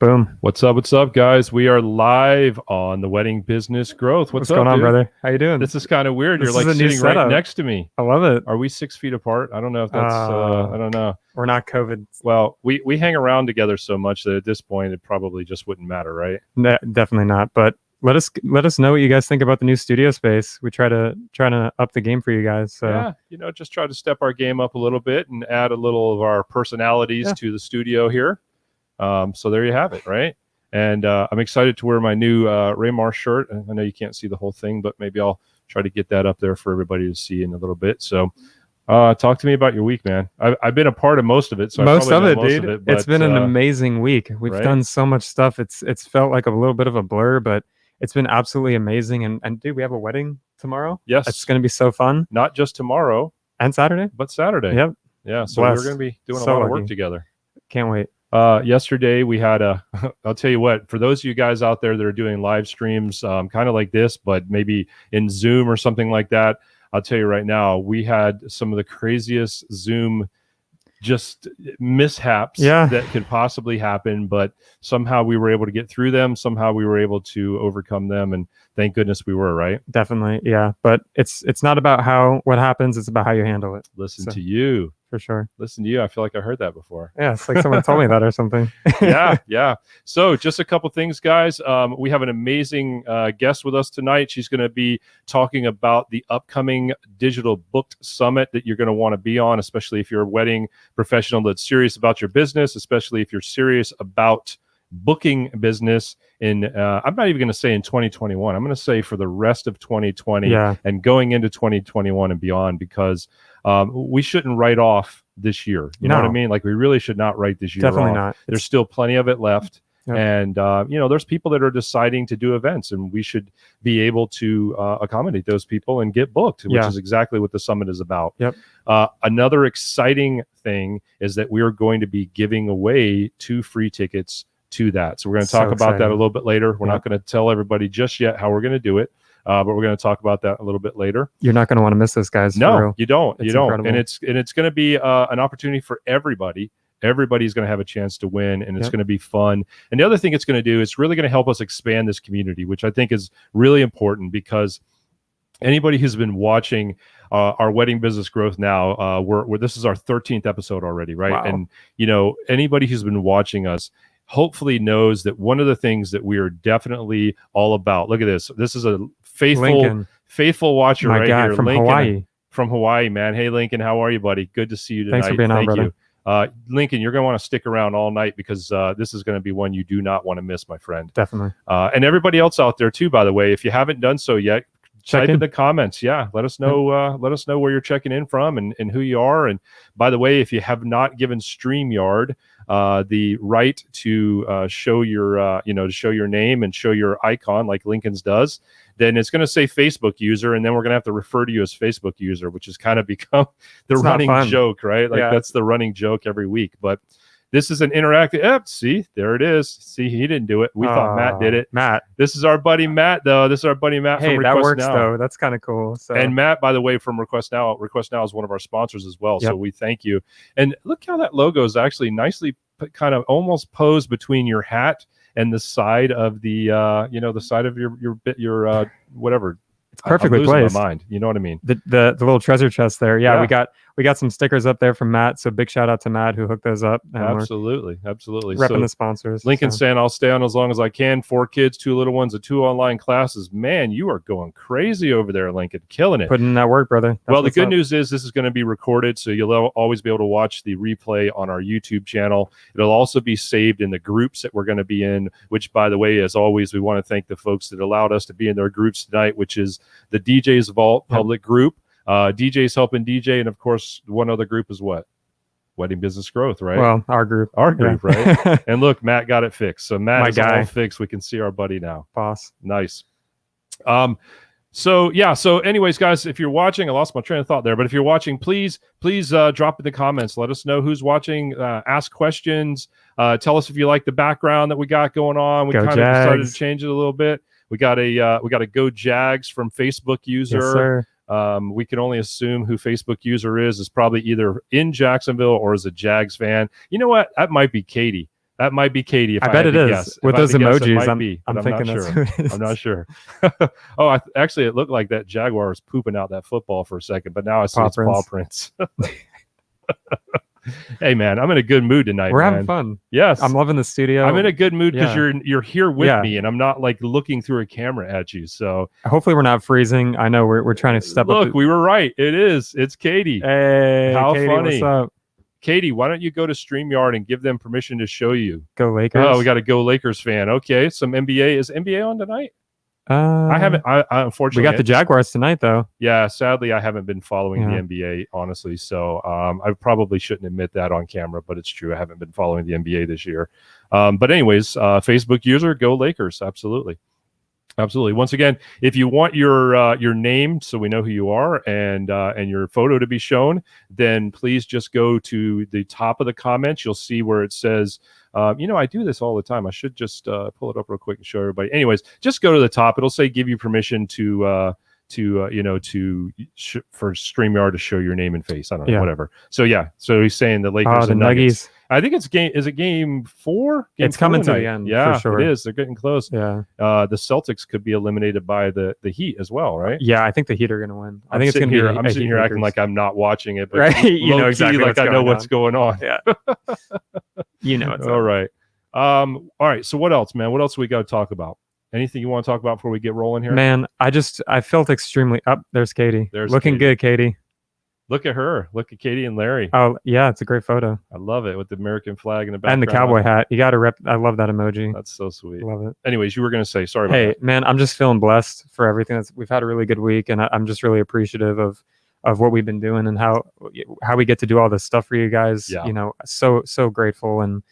Boom. What's up, guys? We are live on the Wedding Business Growth. What's up, going on, dude? brother? How you doing? This is kind of weird. This You're like is a new sitting right setup. next to me. I love it. Are we 6 feet apart? I don't know if that's. I don't know. We're not COVID. Well, we hang around together so much that at this point it probably just wouldn't matter, right? Definitely not. But let us know what you guys think about the new studio space. We try to up the game for you guys. So Yeah, just try to step our game up a little bit and add a little of our personalities to the studio here. So there you have it, right? And I'm excited to wear my new Raymar shirt. I know you can't see the whole thing, but maybe I'll try to get that up there for everybody to see in a little bit. So talk to me about your week, man. I've been a part of most of it. So most of it, dude. It's been an amazing week. We've done so much stuff. It's felt like a little bit of a blur, but it's been absolutely amazing. And dude, we have a wedding tomorrow. Yes. It's going to be so fun. Not just tomorrow. And Saturday. But Saturday. Yep. Yeah, so we're going to be doing a lot of work together. Can't wait. Yesterday we had I'll tell you what, for those of you guys out there that are doing live streams kind of like this, but maybe in Zoom or something like that, I'll tell you right now, we had some of the craziest Zoom just mishaps that could possibly happen, but somehow we were able to get through them. Somehow we were able to overcome them, and thank goodness we were, right? Definitely. Yeah. But it's not about what happens. It's about how you handle it. Listen to you. For sure. Listen to you. I feel like I heard that before. Yeah, it's like someone told me that or something. Yeah. So just a couple things, guys. We have an amazing guest with us tonight. She's going to be talking about the upcoming Digital Booked Summit that you're going to want to be on, especially if you're a wedding professional that's serious about your business, especially if you're serious about booking business in I'm not even going to say in 2021. I'm going to say for the rest of 2020 and going into 2021 and beyond, because we shouldn't write off this year. You know what I mean? Like, we really should not write this year Definitely off. not. There's still plenty of it left. Yep. And there's people that are deciding to do events, and we should be able to accommodate those people and get booked, which is exactly what the summit is about. Yep. Another exciting thing is that we are going to be giving away 2 free tickets to that. So we're going to talk about that a little bit later. We're not going to tell everybody just yet how we're going to do it, but we're going to talk about that a little bit later. You're not going to want to miss this, guys. No, you don't. It's you don't. incredible. And it's going to be an opportunity for everybody. Everybody's going to have a chance to win, and it's going to be fun. And the other thing it's going to do is really going to help us expand this community, which I think is really important, because anybody who's been watching our Wedding Business Growth now, we're this is our 13th episode already, right? Wow. And anybody who's been watching us hopefully knows that one of the things that we are definitely all about. Look at this. This is a faithful watcher right here. From Lincoln, Hawaii. From Hawaii, man. Hey, Lincoln, how are you, buddy? Good to see you tonight. Thanks for being on, brother. Lincoln, you're going to want to stick around all night, because this is going to be one you do not want to miss, my friend. Definitely. And everybody else out there too, by the way, if you haven't done so yet, type in the comments. Yeah, let us know. Let us know where you're checking in from and who you are. And by the way, if you have not given StreamYard the right to show your to show your name and show your icon like Lincoln's does, then it's going to say Facebook user, and then we're going to have to refer to you as Facebook user, which has kind of become the running joke, right? Like, that's the running joke every week. But this is an interactive. See, there it is. See, he didn't do it. We thought Matt did it. Matt. This is our buddy Matt, though. This is our buddy Matt from Request that works, Now. though. That's kind of cool. So. And Matt, by the way, from Request Now. Request Now is one of our sponsors as well. So we thank you. And look how that logo is actually nicely kind of almost posed between your hat and the side of the the side of your whatever. It's perfectly placed. My mind. You know what I mean? The little treasure chest there. Yeah, we got some stickers up there from Matt. So big shout out to Matt who hooked those up. And absolutely. Repping the sponsors. Lincoln saying, I'll stay on as long as I can. 4 kids, 2 little ones, and 2 online classes. Man, you are going crazy over there, Lincoln. Killing it. Putting in that work, brother. Well, the good news is this is going to be recorded, so you'll always be able to watch the replay on our YouTube channel. It'll also be saved in the groups that we're going to be in, which, by the way, as always, we want to thank the folks that allowed us to be in their groups tonight, which is the DJ's Vault public group. DJ's Helping DJ, and of course one other group is what? Wedding Business Growth, right? Well, our group, right? And look, Matt got it fixed. So Matt is all fixed. We can see our buddy now. Boss. Nice. So anyways, guys, if you're watching, I lost my train of thought there, but if you're watching, please drop in the comments. Let us know who's watching. Ask questions. Tell us if you like the background that we got going on. We kind of decided to change it a little bit. We got a Go Jags from Facebook user. Yes, sir. We can only assume who Facebook user is probably either in Jacksonville or is a Jags fan. You know what? That might be Katie. That might be Katie. I bet it is with those emojis. I'm thinking not that's sure. who it is. I'm not sure. Actually, it looked like that Jaguar was pooping out that football for a second, but now I see it's paw prints. Hey man, I'm in a good mood tonight. We're having fun. Yes, I'm loving the studio. I'm in a good mood because you're here with me, and I'm not like looking through a camera at you. So hopefully we're not freezing. I know we're trying to step up. Look, we were right. It is. It's Katie. Hey, how Katie, funny! What's up? Katie, why don't you go to StreamYard and give them permission to show you? Go Lakers. Oh, we got a Go Lakers fan. Okay, some NBA. Is NBA on tonight? I haven't. I unfortunately, we got the Jaguars tonight, though. Yeah, sadly, I haven't been following the NBA, honestly. So I probably shouldn't admit that on camera, but it's true. I haven't been following the NBA this year. But anyways, Facebook user, Go Lakers. Absolutely. Absolutely. Once again, if you want your name so we know who you are and your photo to be shown, then please just go to the top of the comments. You'll see where it says, I do this all the time. I should just pull it up real quick and show everybody. Anyways, just go to the top. It'll say give you permission for StreamYard to show your name and face. I don't know, whatever. So so he's saying the Lakers and Nuggets. I think it's game 4? It's coming to the end. Yeah, for sure. It is. They're getting close. Yeah. The Celtics could be eliminated by the Heat as well, right? Yeah, I think the Heat are going to win. I think it's going to be. I'm sitting here acting like I'm not watching it, but right? You know exactly like I know what's going on. Yeah. You know it's all right. All right. So what else, man? What else we got to talk about? Anything you want to talk about before we get rolling here? Man, I felt extremely up. There's Katie. Looking good, Katie. Look at her. Look at Katie and Larry. Oh, yeah. It's a great photo. I love it with the American flag in the background. And the cowboy hat. You got to rep. I love that emoji. That's so sweet. Love it. Anyways, you were going to say, sorry about that. Hey, man, I'm just feeling blessed for everything. We've had a really good week, and I'm just really appreciative of what we've been doing and how we get to do all this stuff for you guys. Yeah. You know, so grateful. And,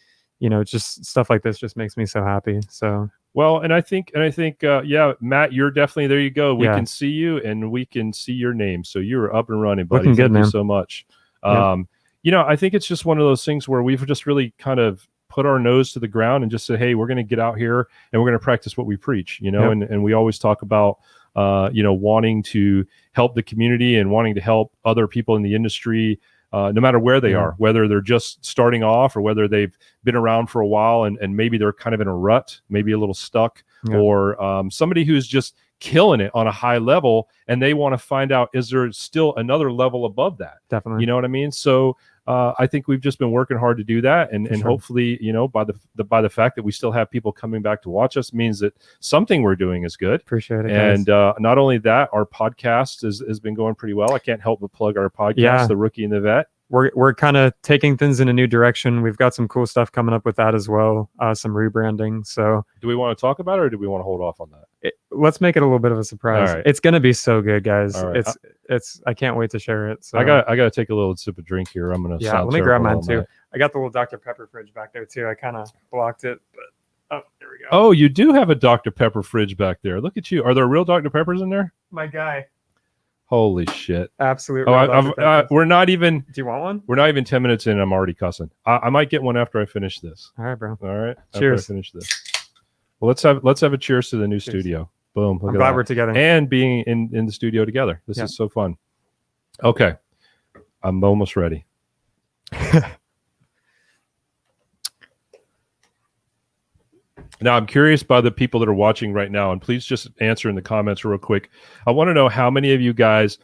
just stuff like this just makes me so happy. So. Well, and I think, Matt, you're definitely, there you go. We can see you and we can see your name. So you're up and running, buddy. Looking good, Thank man. you so much. I think it's just one of those things where we've just really kind of put our nose to the ground and just said, hey, we're going to get out here and we're going to practice what we preach, and we always talk about, wanting to help the community and wanting to help other people in the industry, no matter where they are, whether they're just starting off or whether they've been around for a while and maybe they're kind of in a rut, maybe a little stuck, or somebody who's just killing it on a high level and they want to find out, is there still another level above that? Definitely. You know what I mean? So I think we've just been working hard to do that. And hopefully, by the fact that we still have people coming back to watch us means that something we're doing is good. Appreciate it. And not only that, our podcast has been going pretty well. I can't help but plug our podcast, The Rookie and the Vet. We're kind of taking things in a new direction. We've got some cool stuff coming up with that as well. Some rebranding. So do we want to talk about it or do we want to hold off on that? Let's make it a little bit of a surprise. Right. It's going to be so good, guys. Right. I can't wait to share it. So I got to take a little sip of drink here. I'm going to let me grab mine too. I got the little Dr. Pepper fridge back there too. I kind of blocked it, but there we go. Oh, you do have a Dr. Pepper fridge back there. Look at you. Are there real Dr. Peppers in there? My guy. Holy shit. Absolutely. We're not even. Do you want one? We're not even 10 minutes in. I'm already cussing. I might get one after I finish this. All right, bro. All right. Cheers. After I finish this. Well, let's have a cheers to the new studio. Boom. I'm glad we're together. And being in the studio together. This is so fun. Okay. I'm almost ready. Now, I'm curious by the people that are watching right now, and please just answer in the comments real quick. I want to know how many of you guys,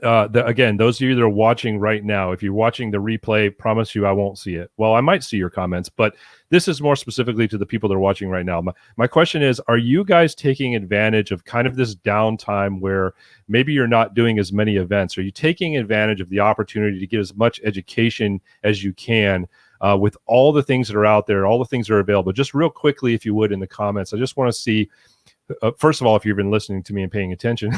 again, those of you that are watching right now, if you're watching the replay, promise you I won't see it. Well, I might see your comments, but this is more specifically to the people that are watching right now. My question is, are you guys taking advantage of kind of this downtime where maybe you're not doing as many events? Are you taking advantage of the opportunity to get as much education as you can with all the things that are out there, all the things that are available? Just real quickly, if you would, in the comments, I just want to see, first of all, if you've been listening to me and paying attention,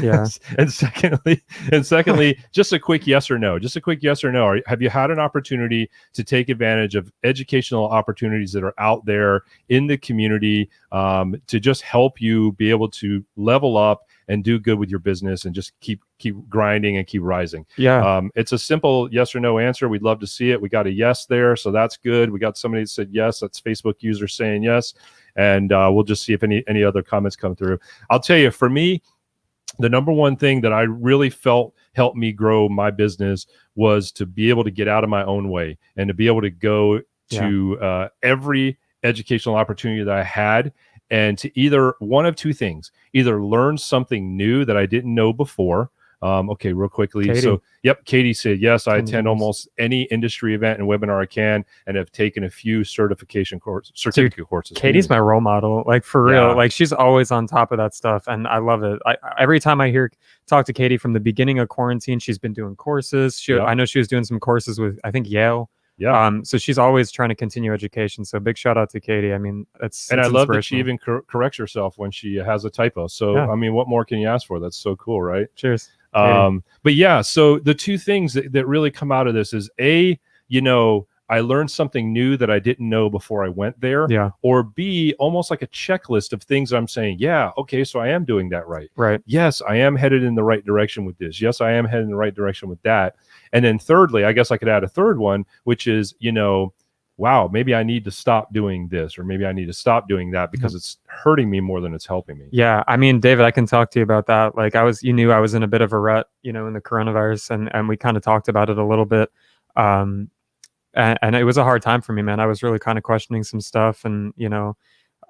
and secondly, just a quick yes or no. Just a quick yes or no. Have you had an opportunity to take advantage of educational opportunities that are out there in the community to just help you be able to level up and do good with your business and just keep grinding and keep rising? It's a simple yes or no answer. We'd love to see it. We got a yes there, so that's good. We got somebody that said yes. That's Facebook user saying yes. And we'll just see if any other comments come through. I'll tell you, for me, the number one thing that I really felt helped me grow my business was to be able to get out of my own way and to be able to go to every educational opportunity that I had, and to either one of two things: either learn something new that I didn't know before. Okay, real quickly. Katie. So, yep, Katie said, yes, I attend almost any industry event and webinar I can, and have taken a few certificate courses. Katie's my role model, like for real. Like she's always on top of that stuff, and I love it. Every time I talk to Katie from the beginning of quarantine, she's been doing courses. I know she was doing some courses with, I think, Yale. Yeah. So she's always trying to continue education. So big shout out to Katie. I mean, and I love that she even corrects herself when she has a typo. So I mean, what more can you ask for? That's so cool, right? Cheers. But yeah, so the two things that really come out of this is A, I learned something new that I didn't know before I went there. Yeah. Or B, almost like a checklist of things I'm saying, yeah, okay, so I am doing that right. Right. Yes, I am headed in the right direction with this. Yes, I am headed in the right direction with that. And then thirdly, I guess I could add a third one, which is, wow, maybe I need to stop doing this, or maybe I need to stop doing that because it's hurting me more than it's helping me. Yeah. I mean, David, I can talk to you about that. Like you knew I was in a bit of a rut, in the coronavirus, and we kind of talked about it a little bit. And it was a hard time for me, man. I was really kind of questioning some stuff, and,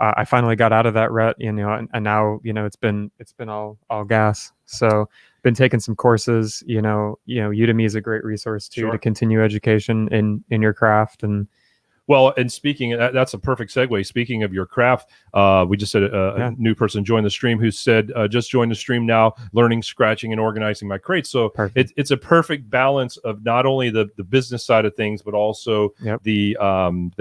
I finally got out of that rut, and now, it's been all gas. So been taking some courses, Udemy is a great resource too, to continue education in your craft. And well, and speaking, that's a perfect segue. Speaking of your craft, we just had a new person join the stream who said, just joined the stream now, learning, scratching, and organizing my crates. So it's a perfect balance of not only the business side of things, but also the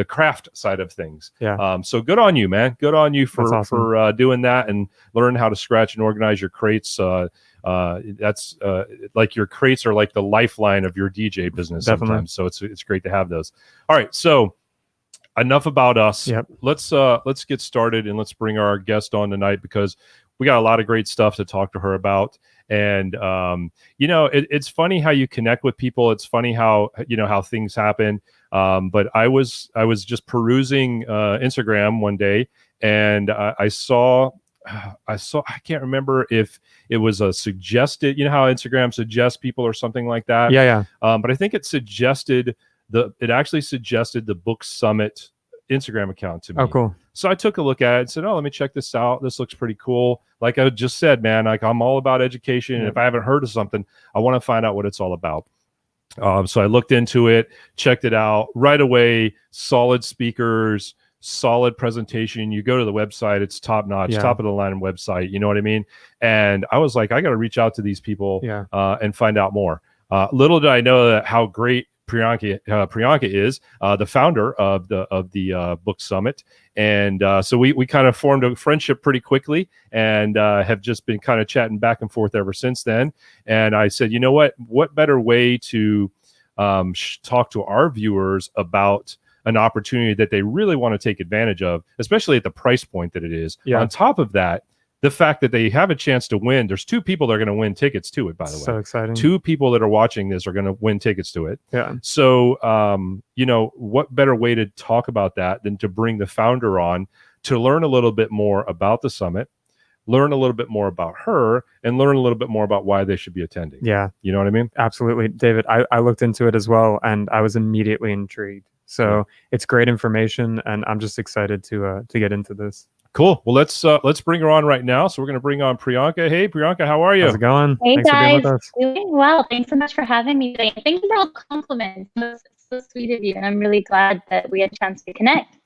craft side of things. Yeah. So good on you, man. Good on you for doing that and learn how to scratch and organize your crates. That's like your crates are like the lifeline of your DJ business. Definitely. Sometimes. So it's great to have those. All right. So enough about us. Yep. Let's get started, and let's bring our guest on tonight, because we got a lot of great stuff to talk to her about. And it's funny how you connect with people. It's funny how things happen. But I was just perusing Instagram one day, and I saw, I can't remember if it was a suggested, how Instagram suggests people or something like that. Yeah. But I think it actually suggested the Book Summit Instagram account to me. Oh, cool. So I took a look at it and said, let me check this out. This looks pretty cool. Like I just said, man, like I'm all about education. And if I haven't heard of something, I want to find out what it's all about. So I looked into it, checked it out right away. Solid speakers, solid presentation. You go to the website, it's top notch, top of the line website. You know what I mean? And I was like, I got to reach out to these people and find out more. Little did I know that how great Prianka is, the founder of the Book Summit. And so we kind of formed a friendship pretty quickly, and have just been kind of chatting back and forth ever since then. And I said, what better way to talk to our viewers about an opportunity that they really want to take advantage of, especially at the price point that it is. On top of that, the fact that they have a chance to win, there's two people that are going to win tickets to it, by the way. So exciting. Two people that are watching this are going to win tickets to it. Yeah. So, what better way to talk about that than to bring the founder on to learn a little bit more about the summit, learn a little bit more about her, and learn a little bit more about why they should be attending. Yeah. You know what I mean? Absolutely. David, I looked into it as well, and I was immediately intrigued. So it's great information, and I'm just excited to get into this. Cool. Well, let's bring her on right now. So we're going to bring on Prianka. Hey, Prianka, how are you? How's it going? Hey, Thanks guys. For being with us. Doing well. Thanks so much for having me today. Thank you for all the compliments. It's so sweet of you, and I'm really glad that we had a chance to connect.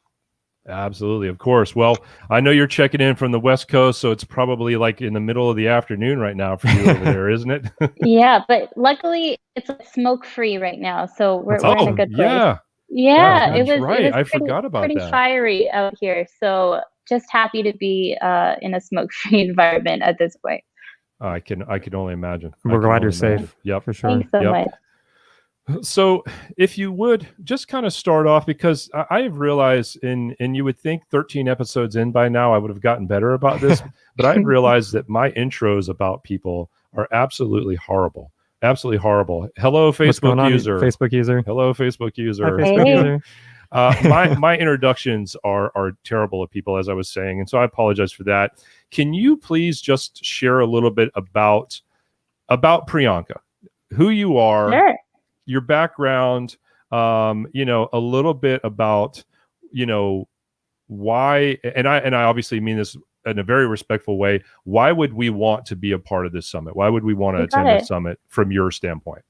Absolutely, of course. Well, I know you're checking in from the West Coast, so it's probably like in the middle of the afternoon right now for you over there, isn't it? Yeah, but luckily it's smoke-free right now, so we're in a good place. Yeah, it was right. It was I forgot about pretty that. Fiery out here, so just happy to be in a smoke-free environment at this point. I can only imagine. We're glad you're safe. Yep, for sure. Thanks so much. So if you would just kind of start off, because I have realized, and you would think 13 episodes in by now, I would have gotten better about this, but I've realized that my intros about people are absolutely horrible. Absolutely horrible. Hello, Facebook user. Facebook user. Hello, Facebook user. Hi, Facebook user. My introductions are terrible at people, as I was saying, and so I apologize for that. Can you please just share a little bit about Prianka, who you are, Sure. your background, a little bit about, why, and I obviously mean this in a very respectful way. Why would we want to be a part of this summit? Why would we want to attend this summit from your standpoint?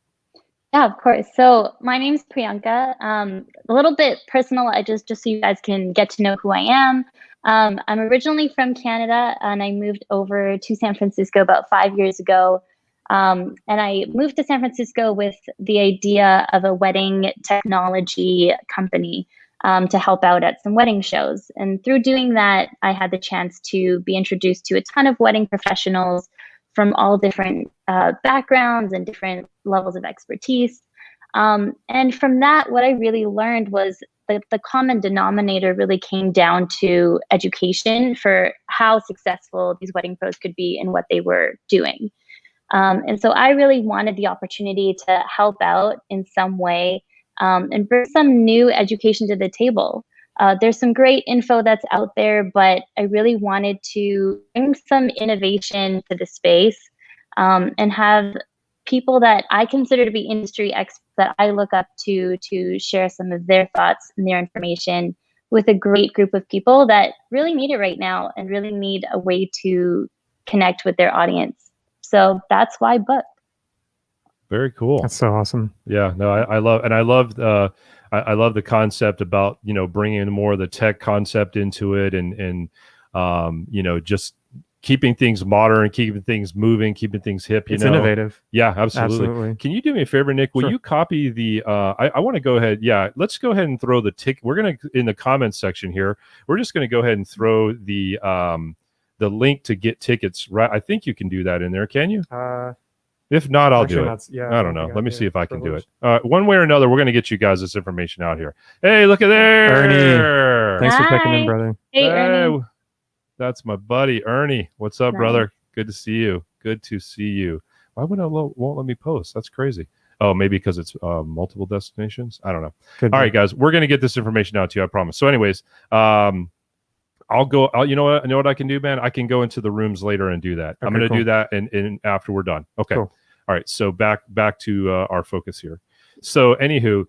Yeah, of course. So my name's Prianka. A little bit personal, I just so you guys can get to know who I am. I'm originally from Canada, and I moved over to San Francisco about 5 years ago. And I moved to San Francisco with the idea of a wedding technology company to help out at some wedding shows. And through doing that, I had the chance to be introduced to a ton of wedding professionals from all different backgrounds and different levels of expertise. And from that, what I really learned was that the common denominator really came down to education for how successful these wedding pros could be in what they were doing. And so I really wanted the opportunity to help out in some way and bring some new education to the table. There's some great info that's out there, but I really wanted to bring some innovation to the space and have people that I consider to be industry experts that I look up to share some of their thoughts and their information with a great group of people that really need it right now and really need a way to connect with their audience. So that's why book. Very cool. That's so awesome. Yeah, no, I love the concept about, bringing more of the tech concept into it and just keeping things modern, keeping things moving, keeping things hip. It's innovative. Yeah, absolutely. Can you do me a favor, Nick? Will Sure. you copy the? I want to go ahead. Yeah, let's go ahead and throw the tick. We're gonna in the comments section here. We're just gonna go ahead and throw the link to get tickets. Right? I think you can do that in there. Can you? If not, I'll do it. I don't know. Let me see if I can do it. One way or another, we're going to get you guys this information out here. Hey, look at there. Ernie. Thanks for checking in, brother. Hey, Ernie. That's my buddy, Ernie. What's up, brother? Good to see you. Good to see you. Why would it won't let me post? That's crazy. Oh, maybe because it's multiple destinations? I don't know. All right, guys. We're going to get this information out to you, I promise. So anyways, I'll go. You know what I can do, man? I can go into the rooms later and do that. Okay, I'm going to do that and after we're done. Okay. Cool. All right. So back to our focus here. So anywho,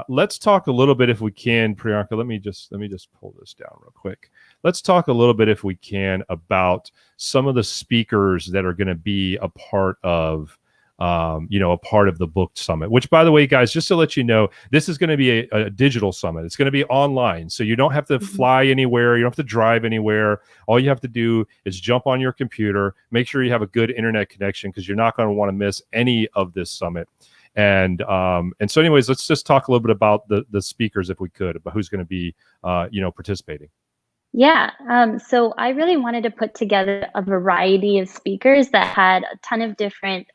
let's talk a little bit if we can, Priyanka. Let me just pull this down real quick. Let's talk a little bit if we can about some of the speakers that are going to be a part of a part of the booked summit, which, by the way, guys, just to let you know, this is going to be a digital summit. It's going to be online. So you don't have to fly anywhere. You don't have to drive anywhere. All you have to do is jump on your computer, make sure you have a good internet connection because you're not going to want to miss any of this summit. And so anyways, let's just talk a little bit about the speakers, if we could, about who's going to be, participating. Yeah. So I really wanted to put together a variety of speakers that had a ton of different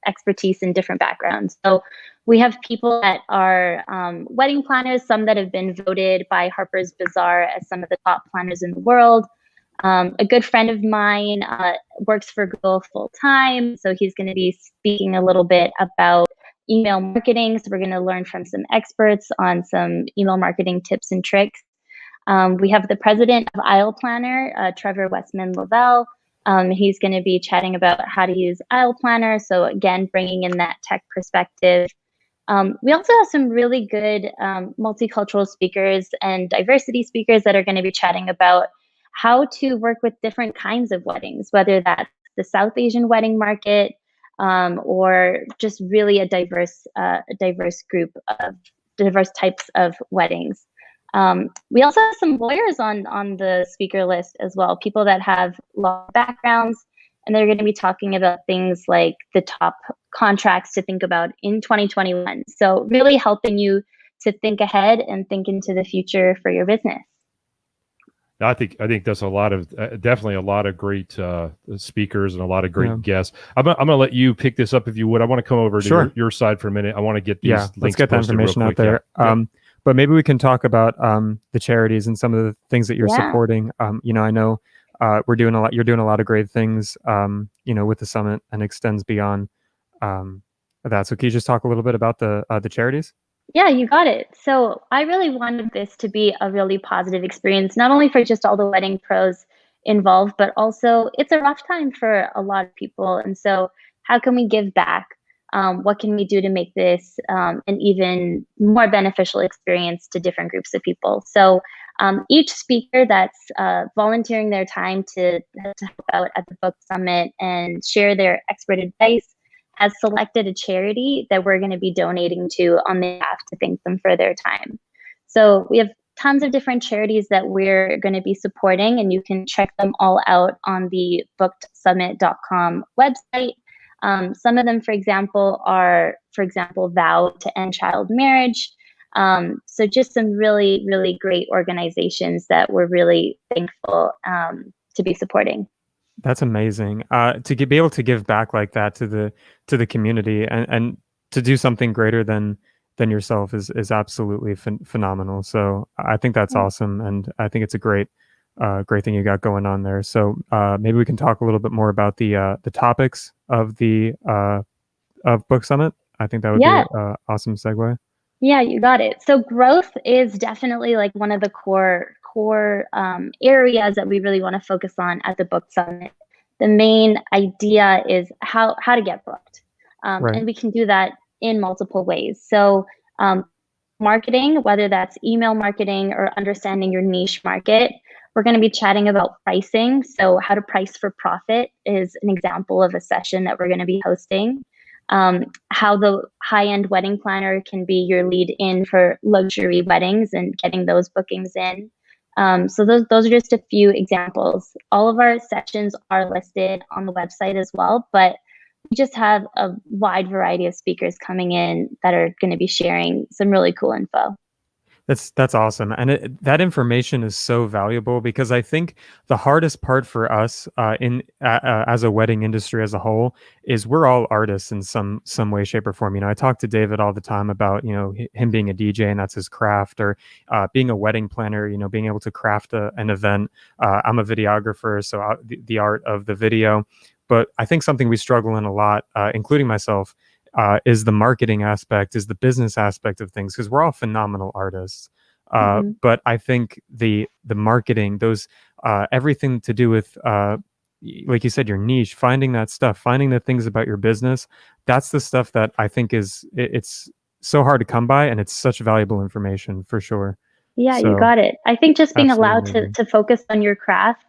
expertise in different backgrounds. So we have people that are wedding planners, some that have been voted by Harper's Bazaar as some of the top planners in the world. A good friend of mine works for Google full time. So he's going to be speaking a little bit about email marketing. So we're going to learn from some experts on some email marketing tips and tricks. We have the president of Aisle Planner, Trevor Westman Lavelle. He's going to be chatting about how to use Aisle Planner. So again, bringing in that tech perspective. We also have some really good multicultural speakers and diversity speakers that are going to be chatting about how to work with different kinds of weddings, whether that's the South Asian wedding market or just really a diverse group of diverse types of weddings. We also have some lawyers on the speaker list as well, people that have law backgrounds, and they're going to be talking about things like the top contracts to think about in 2021. So really helping you to think ahead and think into the future for your business. I think that's a lot of definitely a lot of great speakers and a lot of great guests. I'm gonna let you pick this up if you would. I want to come over to your side for a minute. I want to get these links. Let's get the information out there. But maybe we can talk about the charities and some of the things that you're supporting. I know we're doing a lot. You're doing a lot of great things, with the summit and extends beyond that. So can you just talk a little bit about the charities? Yeah, you got it. So I really wanted this to be a really positive experience, not only for just all the wedding pros involved, but also it's a rough time for a lot of people. And so how can we give back? What can we do to make this an even more beneficial experience to different groups of people? So each speaker that's volunteering their time to help out at the book summit and share their expert advice has selected a charity that we're going to be donating to on their behalf to thank them for their time. So we have tons of different charities that we're going to be supporting, and you can check them all out on the bookedsummit.com website. Some of them, for example, are, Vow to End Child Marriage. So just some really, really great organizations that we're really thankful to be supporting. That's amazing. Be able to give back like that to the community and to do something greater than yourself is absolutely phenomenal. So I think that's awesome, and I think it's a great thing you got going on there. So maybe we can talk a little bit more about the topics of the of Book Summit. I think that would be an awesome segue. Yeah, you got it. So growth is definitely like one of the core areas that we really want to focus on at the Book Summit. The main idea is how to get booked, and we can do that in multiple ways. So marketing, whether that's email marketing or understanding your niche market. We're going to be chatting about pricing. So how to price for profit is an example of a session that we're going to be hosting. How the high-end wedding planner can be your lead in for luxury weddings and getting those bookings in. So those are just a few examples. All of our sessions are listed on the website as well, but we just have a wide variety of speakers coming in that are going to be sharing some really cool info. That's awesome, and that information is so valuable, because I think the hardest part for us as a wedding industry as a whole is we're all artists in some way, shape, or form. I talk to David all the time about him being a DJ and that's his craft, or being a wedding planner. Being able to craft an event. I'm a videographer, so the art of the video. But I think something we struggle in a lot, including myself, is the marketing aspect, is the business aspect of things, because we're all phenomenal artists. But I think the marketing, those everything to do with like you said, your niche, finding that stuff, finding the things about your business, that's the stuff that I think it's so hard to come by, and it's such valuable information for sure. Yeah, you got it. I think just being allowed to focus on your craft,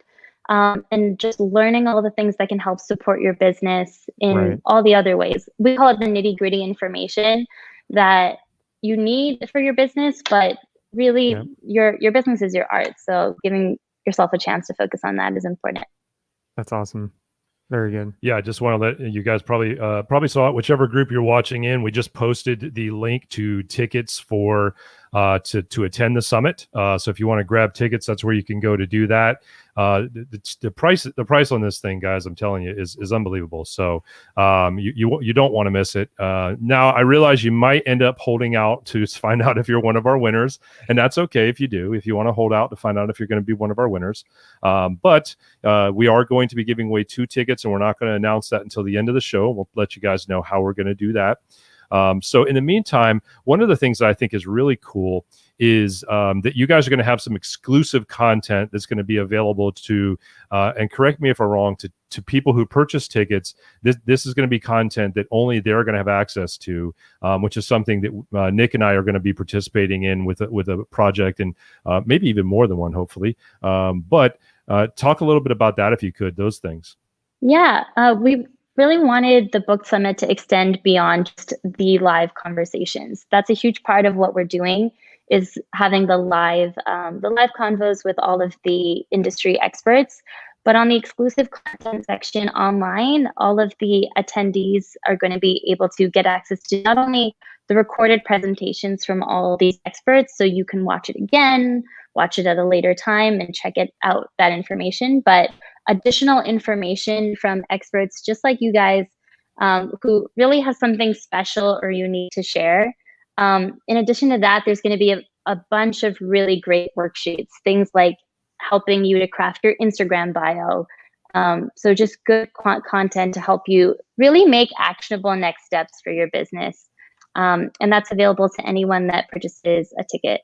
and just learning all the things that can help support your business in all the other ways. We call it the nitty-gritty information that you need for your business, but really your business is your art. So giving yourself a chance to focus on that is important. That's awesome. Very good. Yeah, I just want to let you guys probably saw it. Whichever group you're watching in, we just posted the link to tickets for to attend the summit. So if you want to grab tickets, that's where you can go to do that. The price on this thing, guys, I'm telling you, is unbelievable. So you don't want to miss it. Now I realize you might end up holding out to find out if you're one of our winners, and that's okay if you do. If you want to hold out to find out if you're going to be one of our winners, but we are going to be giving away 2 tickets, and we're not going to announce that until the end of the show. We'll let you guys know how we're going to do that. So in the meantime, one of the things that I think is really cool is that you guys are going to have some exclusive content that's going to be available to, and correct me if I'm wrong, to people who purchase tickets. This is going to be content that only they're going to have access to, which is something that Nick and I are going to be participating in with a project, and maybe even more than one, hopefully. But talk a little bit about that, if you could, those things. Yeah, we really wanted the Book Summit to extend beyond just the live conversations. That's a huge part of what we're doing, is having the live convos with all of the industry experts. But on the exclusive content section online, all of the attendees are going to be able to get access to not only the recorded presentations from all these experts, so you can watch it again, watch it at a later time and check it out, that information, but additional information from experts just like you guys, who really have something special or unique to share. In addition to that, there's going to be a bunch of really great worksheets, things like helping you to craft your Instagram bio. So just good content to help you really make actionable next steps for your business. And that's available to anyone that purchases a ticket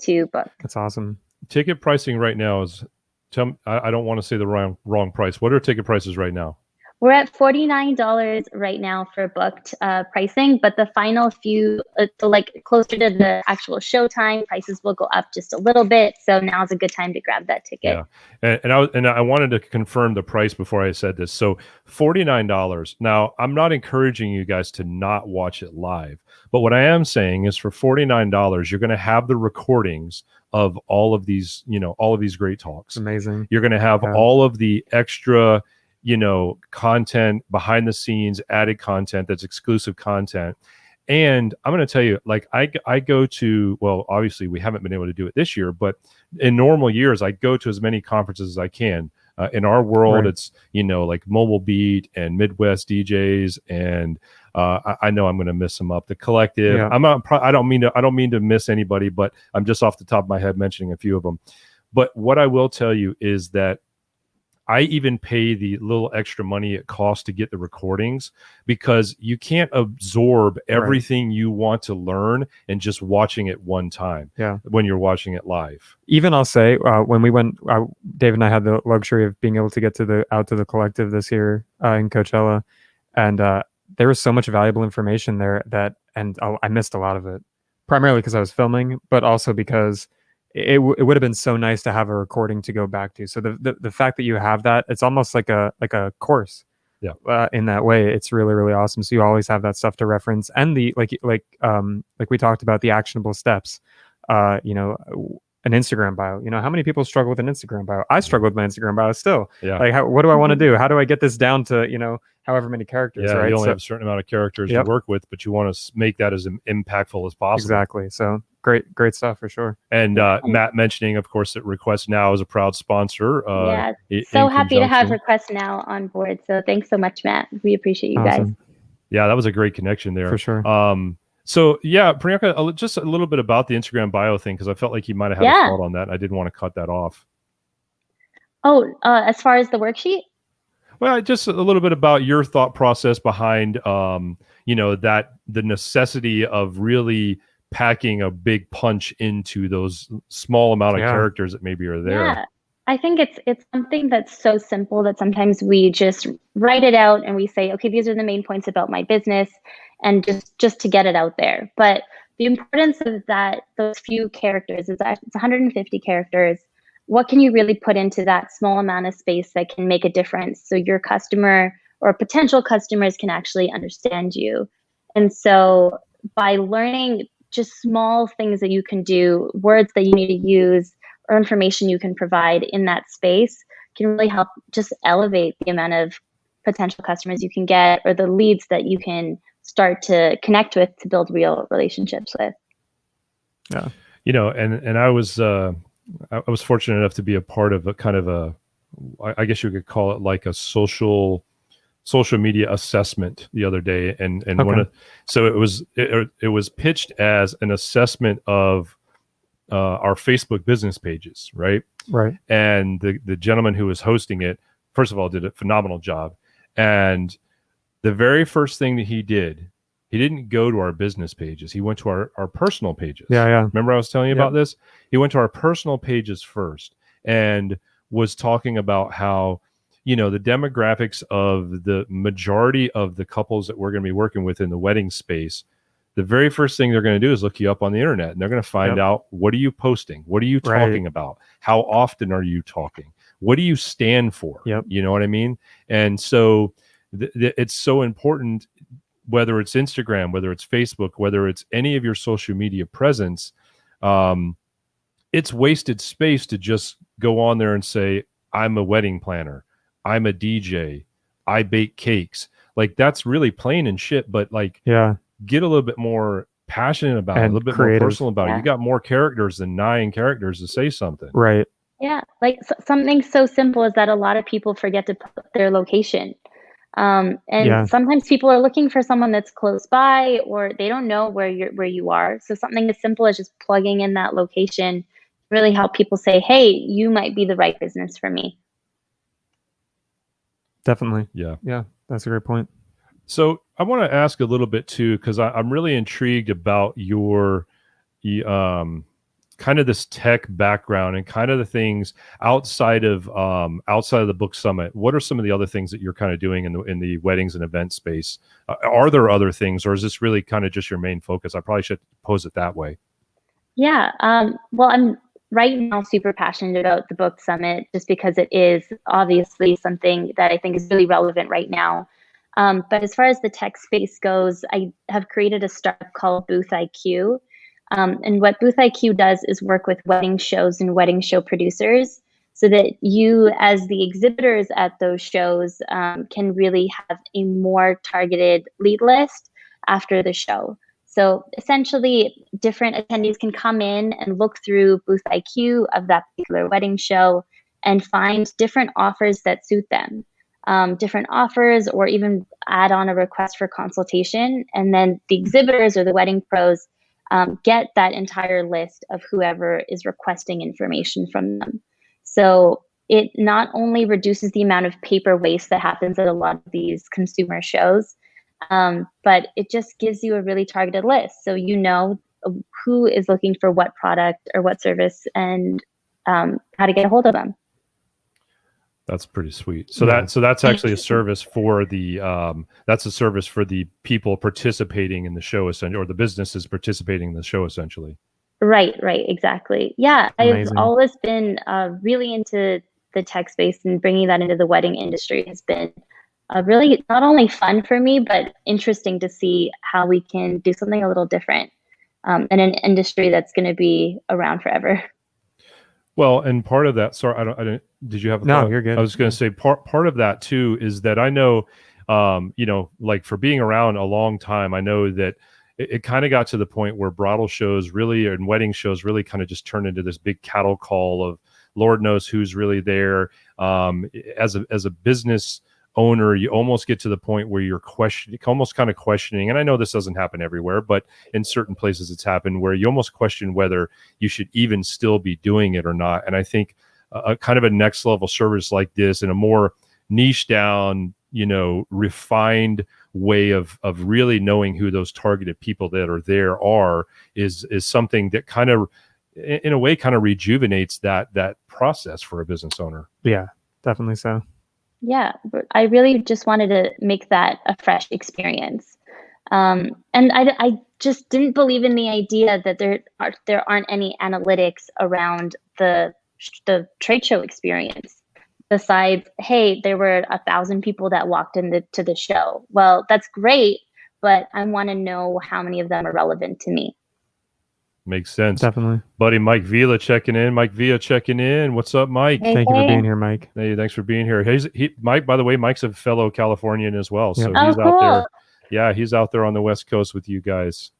to book. That's awesome. Ticket pricing right now is, I don't want to say the wrong price. What are ticket prices right now? We're at $49 right now for booked pricing, but the final few, so like closer to the actual showtime, prices will go up just a little bit. So now's a good time to grab that ticket. Yeah, and I wanted to confirm the price before I said this. So $49. Now, I'm not encouraging you guys to not watch it live, but what I am saying is for $49, you're going to have the recordings of all of these, all of these great talks. Amazing. You're going to have all of the extra content, behind the scenes, added content that's exclusive content. And I'm going to tell you, like I go to, well, obviously we haven't been able to do it this year, but in normal years, I go to as many conferences as I can. In our world, it's, like Mobile Beat and Midwest DJs. And I know I'm going to miss them up. The Collective. Yeah. I don't mean to miss anybody, but I'm just off the top of my head mentioning a few of them. But what I will tell you is that I even pay the little extra money it costs to get the recordings, because you can't absorb everything you want to learn and just watching it one time. Yeah. When you're watching it live. Even I'll say, when we went, Dave and I had the luxury of being able to get out to the Collective this year in Coachella, and there was so much valuable information there and I missed a lot of it, primarily because I was filming, but also because it would have been so nice to have a recording to go back to. So the fact that you have that, it's almost like a course. Yeah. In that way, it's really, really awesome. So you always have that stuff to reference, and the like we talked about, the actionable steps. An Instagram bio. How many people struggle with an Instagram bio? I struggle with my Instagram bio still. Yeah. Like, what do I want to do? How do I get this down to however many characters? Yeah. Right? You only have a certain amount of characters to work with, but you want to make that as impactful as possible. Exactly. So great stuff for sure. And Matt mentioning, of course, that Request Now is a proud sponsor. So happy to have Request Now on board. So thanks so much, Matt. We appreciate you guys. Yeah, that was a great connection there. For sure. So yeah, Priyanka, just a little bit about the Instagram bio thing, because I felt like you might have had a thought on that. And I didn't want to cut that off. Oh, as far as the worksheet? Well, just a little bit about your thought process behind, that the necessity of really packing a big punch into those small amount of characters that maybe are there. Yeah, I think it's something that's so simple that sometimes we just write it out and we say, okay, these are the main points about my business, and just to get it out there. But the importance of those few characters is that it's 150 characters. What can you really put into that small amount of space that can make a difference, so your customer or potential customers can actually understand you? And so by learning just small things that you can do, words that you need to use, or information you can provide in that space, can really help just elevate the amount of potential customers you can get, or the leads that you can start to connect with to build real relationships with. Yeah. And I was fortunate enough to be a part of a kind of I guess you could call it like a social media assessment the other day, and so it was pitched as an assessment of our Facebook business pages, right? And the gentleman who was hosting it, first of all, did a phenomenal job. And the very first thing that he didn't go to our business pages. He went to our personal pages. Yeah. Remember I was telling you about this? He went to our personal pages first and was talking about how, the demographics of the majority of the couples that we're going to be working with in the wedding space, the very first thing they're going to do is look you up on the internet, and they're going to find out, what are you posting? What are you talking about? How often are you talking? What do you stand for? You know what I mean? And so it's so important, whether it's Instagram, whether it's Facebook, whether it's any of your social media presence, it's wasted space to just go on there and say, I'm a wedding planner, I'm a DJ, I bake cakes. Like, that's really plain and shit, but get a little bit more passionate about it, a little bit more personal about it. You got more characters than 9 characters to say something. Right. Yeah. Like something so simple as that a lot of people forget to put their location. Sometimes people are looking for someone that's close by, or they don't know where you are. So something as simple as just plugging in that location really help people say, hey, you might be the right business for me. Definitely. Yeah. That's a great point. So I want to ask a little bit too, because I'm really intrigued about your kind of this tech background and kind of the things outside of the book summit, what are some of the other things that you're kind of doing in the weddings and event space? Are there other things, or is this really kind of just your main focus? I probably should pose it that way. Yeah. Well, I'm right now super passionate about the book summit just because it is obviously something that I think is really relevant right now. But as far as the tech space goes, I have created a startup called Booth IQ. And what Booth IQ does is work with wedding shows and wedding show producers so that you, as the exhibitors at those shows, can really have a more targeted lead list after the show. So essentially, different attendees can come in and look through Booth IQ of that particular wedding show and find different offers that suit them. Different offers, or even add on a request for consultation. And then the exhibitors or the wedding pros get that entire list of whoever is requesting information from them. So it not only reduces the amount of paper waste that happens at a lot of these consumer shows, but it just gives you a really targeted list. So you know who is looking for what product or what service and how to get a hold of them. That's pretty sweet. So that's actually a service for the people participating in the show, essentially, or the businesses participating in the show, essentially. Right, exactly. Yeah, Amazing. I've always been really into the tech space, and bringing that into the wedding industry has been really not only fun for me, but interesting to see how we can do something a little different in an industry that's going to be around forever. Well, and part of that, sorry, I don't, did you have a No, thought? you're good. I was going to say part of that too is that I know, like for being around a long time, I know that it kind of got to the point where bridal shows really, and wedding shows really kind of just turned into this big cattle call of Lord knows who's really there. As a business owner, you almost get to the point where you're almost kind of questioning, and I know this doesn't happen everywhere, but in certain places it's happened, where you almost question whether you should even still be doing it or not. And I think a kind of a next level service like this, in a more niche down, refined way of really knowing who those targeted people that are there is something that kind of, in a way, kind of rejuvenates that process for a business owner. Yeah, definitely so. Yeah, I really just wanted to make that a fresh experience. And I just didn't believe in the idea that there aren't any analytics around the trade show experience. Besides, hey, there were 1,000 people that walked to the show. Well, that's great, but I want to know how many of them are relevant to me. Makes sense. Definitely. Buddy Mike Vila checking in. Mike Villa checking in. What's up, Mike? Hey, Thank you for being here, Mike. Hey, thanks for being here. Mike, by the way, Mike's a fellow Californian as well. So Yep. he's cool. out there. Yeah, he's out there on the West Coast with you guys.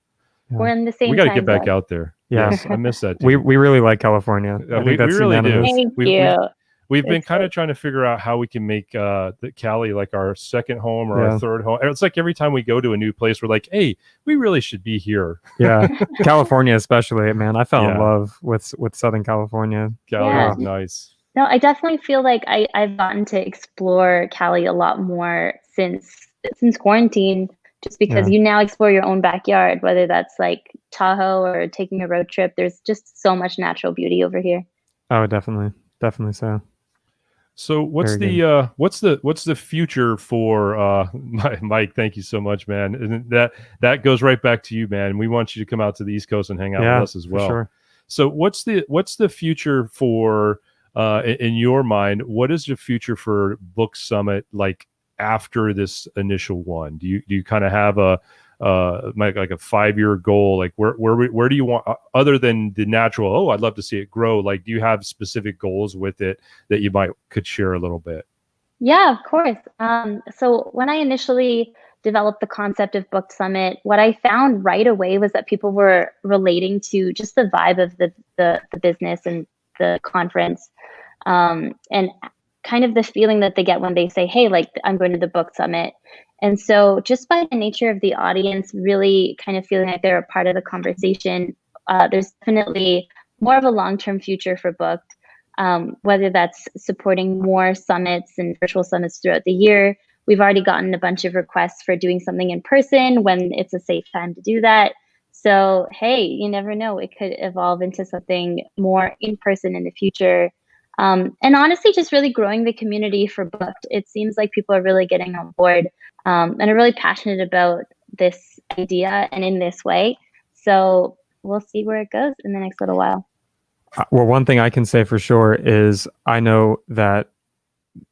Yeah. We're in the same We got to time get back zone. out there. Yeah. Yes, I miss that. We really like California. I think that's really do. unanimous. Thank you. We've been It's kind good. of trying to figure out how we can make the Cali like our second home or Yeah. our third home. It's like every time we go to a new place, we're like, hey, we really should be here. Yeah, California especially, man. I fell in Yeah. love with Southern California. Cali Yeah. is nice. No, I definitely feel like I've gotten to explore Cali a lot more since quarantine, just because Yeah. you now explore your own backyard, whether that's like Tahoe or taking a road trip. There's just so much natural beauty over here. Oh, definitely so. So what's Very the future for Mike? Thank you so much, man. And that goes right back to you, man. We want you to come out to the East Coast and hang out with us as well. For sure. So what's the future for in your mind? What is the future for Book Summit like after this initial one? Do you kind of have a like a 5-year goal? Like where do you want, other than the natural, oh, I'd love to see it grow, like do you have specific goals with it that you could share a little bit? Yeah, of course. So when I initially developed the concept of Book Summit, what I found right away was that people were relating to just the vibe of the business and the conference, and kind of the feeling that they get when they say, hey, like, I'm going to the Book Summit. And so just by the nature of the audience really kind of feeling like they're a part of the conversation, there's definitely more of a long-term future for Booked, whether that's supporting more summits and virtual summits throughout the year. We've already gotten a bunch of requests for doing something in person when it's a safe time to do that. So, hey, you never know. It could evolve into something more in person in the future. And honestly, just really growing the community for Booked. It seems like people are really getting on board and are really passionate about this idea and in this way. So we'll see where it goes in the next little while. Well, one thing I can say for sure is I know that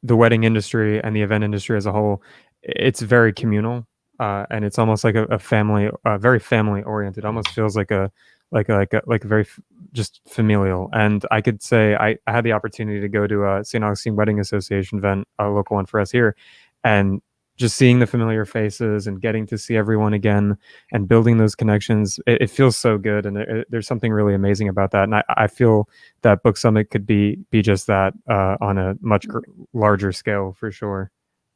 the wedding industry and the event industry as a whole, it's very communal, and it's almost like a family, very family oriented. Almost feels like a very just familial. And I could say I had the opportunity to go to a St. Augustine Wedding Association event, a local one for us here, and just seeing the familiar faces and getting to see everyone again and building those connections, it feels so good. And there's something really amazing about that. And I feel that Book Summit could be just that on a much larger scale for sure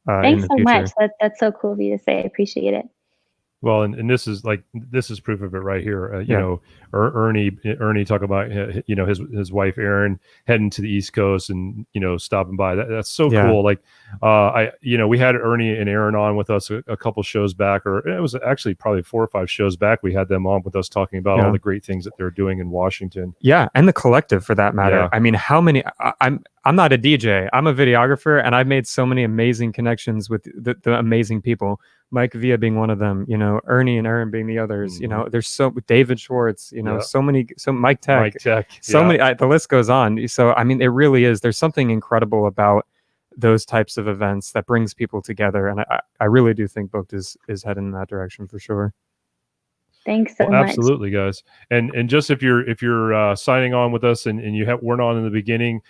in Thanks the so much. future. That's so cool of you to say. I appreciate it. Well, and this is proof of it right here. You Yeah. know, Ernie talk about his wife Erin heading to the East Coast and stopping by. That's so Yeah. cool. Like we had Ernie and Aaron on with us a couple shows back, or it was actually probably 4 or 5 shows back. We had them on with us talking about all the great things that they're doing in Washington. Yeah, and the collective for that matter. Yeah. I mean, how many? I'm not a DJ. I'm a videographer, and I've made so many amazing connections with the amazing people. Mike Villa being one of them, Ernie and Aaron being the others. Mhm. There's David Schwartz, so many, Mike Tech, so many. The list goes on. So I mean, it really is. There's something incredible about those types of events that brings people together, and I really do think Booked is heading in that direction for sure. Thanks so much. Absolutely, guys. And just if you're signing on with us and you weren't on in the beginning,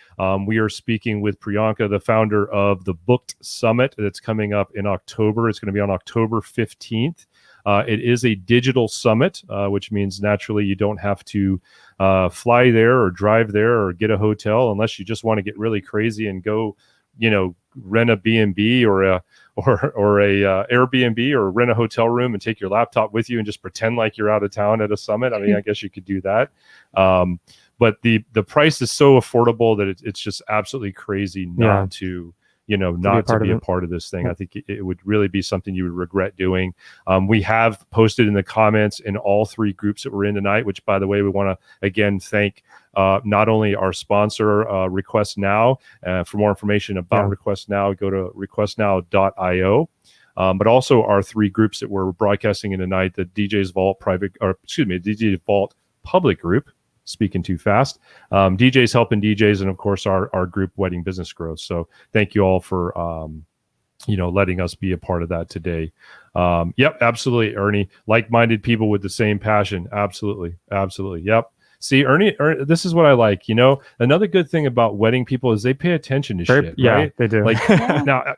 we are speaking with Prianka, the founder of the Booked Summit that's coming up in October. It's going to be on October 15th. It is a digital summit, which means naturally you don't have to fly there or drive there or get a hotel unless you just want to get really crazy and go, rent a B&B or a Airbnb or rent a hotel room and take your laptop with you and just pretend like you're out of town at a summit. I mean, I guess you could do that. But the price is so affordable that it's just absolutely crazy not to be a part of this thing. I think it would really be something you would regret doing. We have posted in the comments in all 3 groups that we're in tonight, which, by the way, we want to again thank not only our sponsor, Request Now. For more information about Request Now, go to requestnow.io. But also our 3 groups that we're broadcasting in tonight: the DJ's Vault DJ's Vault public group. Speaking too fast. DJs helping DJs, and of course our group Wedding Business Growth. So thank you all for letting us be a part of that today. Yep, absolutely, Ernie. Like-minded people with the same passion. Absolutely. Yep. See, Ernie, this is what I like. Another good thing about wedding people is they pay attention to shit. Yeah, right? They do. Like now,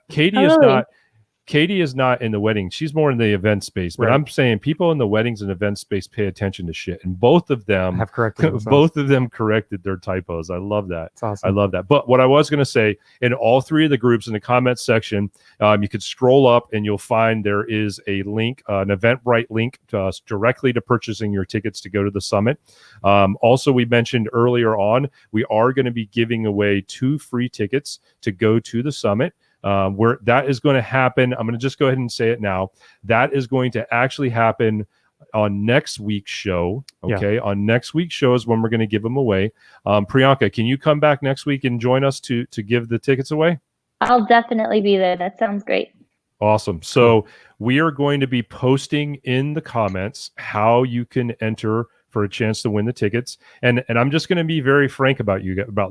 Katie is not in the wedding. She's more in the event space. But I'm saying people in the weddings and event space pay attention to shit. And both of them have corrected themselves. Both of them corrected their typos. I love that. It's awesome. I love that. But what I was going to say, in all 3 of the groups in the comments section, you could scroll up and you'll find there is a link, an Eventbrite link directly to purchasing your tickets to go to the summit. Also, we mentioned earlier on, we are going to be giving away 2 free tickets to go to the summit. Where that is going to happen, I'm going to just go ahead and say it now. That is going to actually happen on next week's show. Okay, on next week's show is when we're going to give them away. Prianka, can you come back next week and join us to give the tickets away? I'll definitely be there. That sounds great. Awesome. So we are going to be posting in the comments how you can enter for a chance to win the tickets. And I'm just going to be very frank about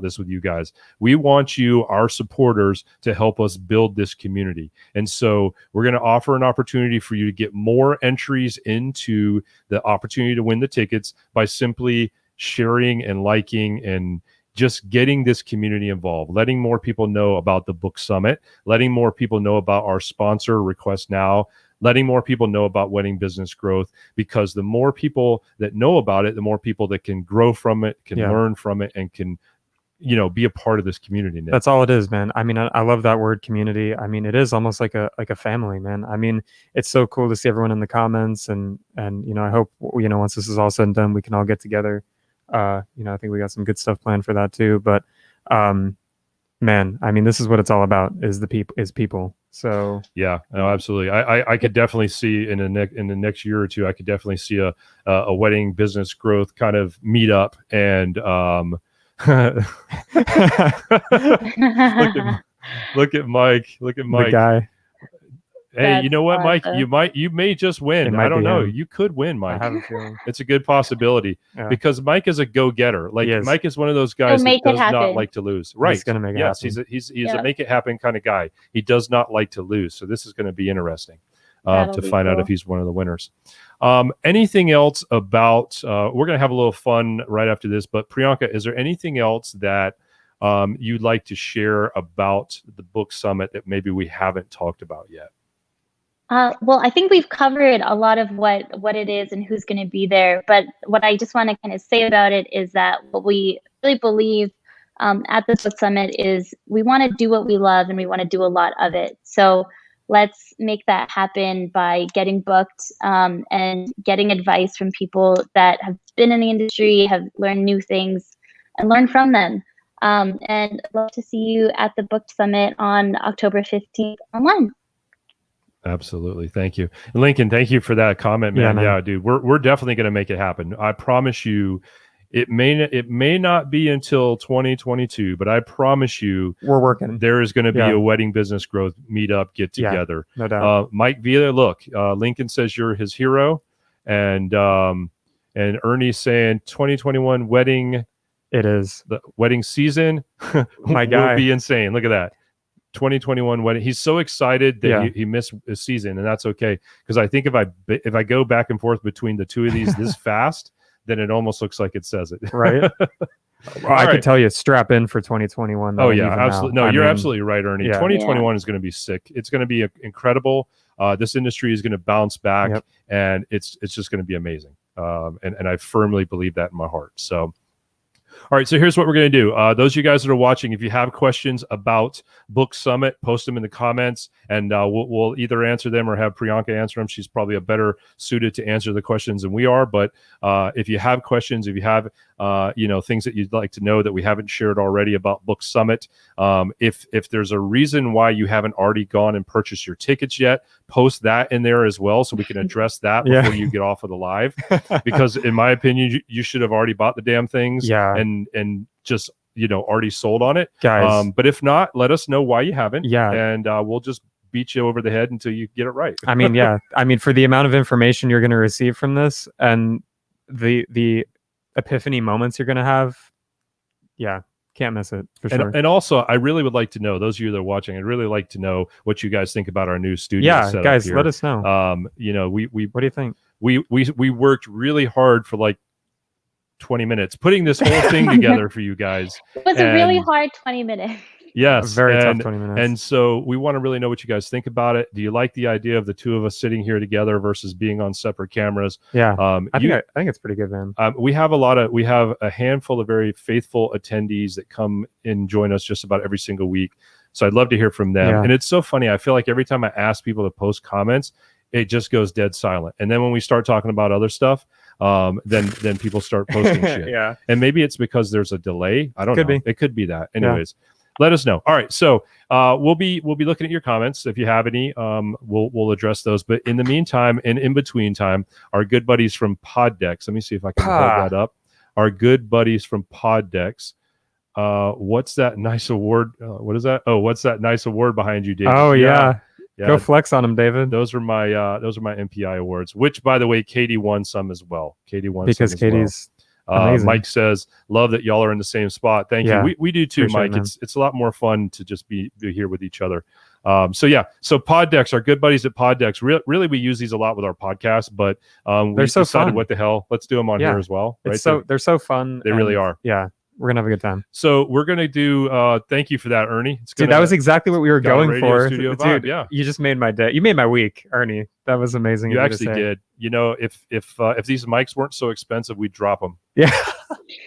this with you guys. We want you, our supporters, to help us build this community. And so we're going to offer an opportunity for you to get more entries into the opportunity to win the tickets by simply sharing and liking and just getting this community involved, letting more people know about the Book Summit, letting more people know about our sponsor, Request Now, letting more people know about Wedding Business Growth, because the more people that know about it, the more people that can grow from it, can learn from it, and can, be a part of this community. Nick. That's all it is, man. I mean, I love that word community. I mean, it is almost like a family, man. I mean, it's so cool to see everyone in the comments, and I hope, once this is all said and done, we can all get together. I think we got some good stuff planned for that too. But man, I mean, this is what it's all about, is people. So yeah, no, absolutely. I could definitely see in the next year or two, I could definitely see a wedding business growth kind of meetup. And look at Mike. the guy, Hey, That's you know what, Mike? awesome. You may just win. might I don't be know. him. You could win, I Mike. have a feeling. It's a good possibility Yeah. because Mike is a go-getter. Like He is. Mike is one of those guys that make it does not happen. like to lose. Right? He's gonna make it yes, happen. he's a Yep. make it happen kind of guy. He does not like to lose. So this is going to be interesting That'll to be find out cool. if he's one of the winners. Anything else about? We're going to have a little fun right after this. But Priyanka, is there anything else that you'd like to share about the book summit that maybe we haven't talked about yet? Well, I think we've covered a lot of what it is and who's going to be there. But what I just want to kind of say about it is that what we really believe at the book summit is we want to do what we love and we want to do a lot of it. So let's make that happen by getting booked and getting advice from people that have been in the industry, have learned new things, and learn from them. And I'd love to see you at the book summit on October 15th online. Absolutely. Thank you. Lincoln, thank you for that comment, man. Yeah, dude, we're definitely going to make it happen. I promise you, it may not be until 2022, but I promise you we're working. There is going to be a wedding business growth meetup get together. No doubt. Mike Villa, look, Lincoln says you're his hero, and Ernie's saying 2021 wedding. It is the wedding season. My guy will be insane. Look at that. 2021 wedding. He's so excited that he missed a season, and that's okay, because I think if I go back and forth between the two of these this fast, then it almost looks like it says it. Right. Well, I could tell you, strap in for 2021. Oh yeah, absolutely. No, you're absolutely right, Ernie. Yeah. 2021 is going to be sick. It's going to be incredible. This industry is going to bounce back, and it's just going to be amazing. And I firmly believe that in my heart. So. All right, so here's what we're going to do. Those of you guys that are watching, if you have questions about Book Summit, post them in the comments, and we'll either answer them or have Priyanka answer them. She's probably a better suited to answer the questions than we are. But if you have questions, if you have things that you'd like to know that we haven't shared already about Book Summit, if there's a reason why you haven't already gone and purchased your tickets yet, post that in there as well, so we can address that before you get off of the live. Because in my opinion, you should have already bought the damn things. And just already sold on it, guys. But if not, let us know why you haven't. And we'll just beat you over the head until you get it right. I mean, for the amount of information you're going to receive from this and the epiphany moments you're going to have, can't miss it for sure. And also, I really would like to know, those of you that are watching, I'd really like to know what you guys think about our new studio setup guys, here. let us know. We what do you think? We worked really hard for like 20 minutes putting this whole thing together for you guys. It was a really hard 20 minutes. Yes, very tough 20 minutes. And so we want to really know what you guys think about it. Do you like the idea of the two of us sitting here together versus being on separate cameras? I think it's pretty good, man. We have a handful of very faithful attendees that come and join us just about every single week. So I'd love to hear from them. And it's so funny. I feel like every time I ask people to post comments, it just goes dead silent. And then when we start talking about other stuff, then people start posting shit. And maybe it's because there's a delay. I don't know. It could be that. Anyways, let us know. All right. So we'll be looking at your comments. If you have any, we'll address those. But in the meantime, and in between time, our good buddies from Poddex. Let me see if I can hold that up. Our good buddies from Poddex. What's that nice award? What is that? Oh, what's that nice award behind you, David? Oh yeah. Go flex on them, David. Those are my MPI awards, which, by the way, Katie won some as well. Katie won because some as Katie's amazing. Mike says, "Love that y'all are in the same spot." Thank you. We do too, Mike. It's a lot more fun to just be here with each other. So Poddex, our good buddies at Poddex. Really, we use these a lot with our podcast, but we so decided, fun. what the hell, let's do them on here as well. Right? They're so fun. They really are. Yeah. We're going to have a good time. So we're going to do, thank you for that, Ernie. Dude, that was exactly what we were going for. Studio Dude, vibe, you just made my day. You made my week, Ernie. That was amazing. You actually did. If these mics weren't so expensive, we'd drop them. Yeah.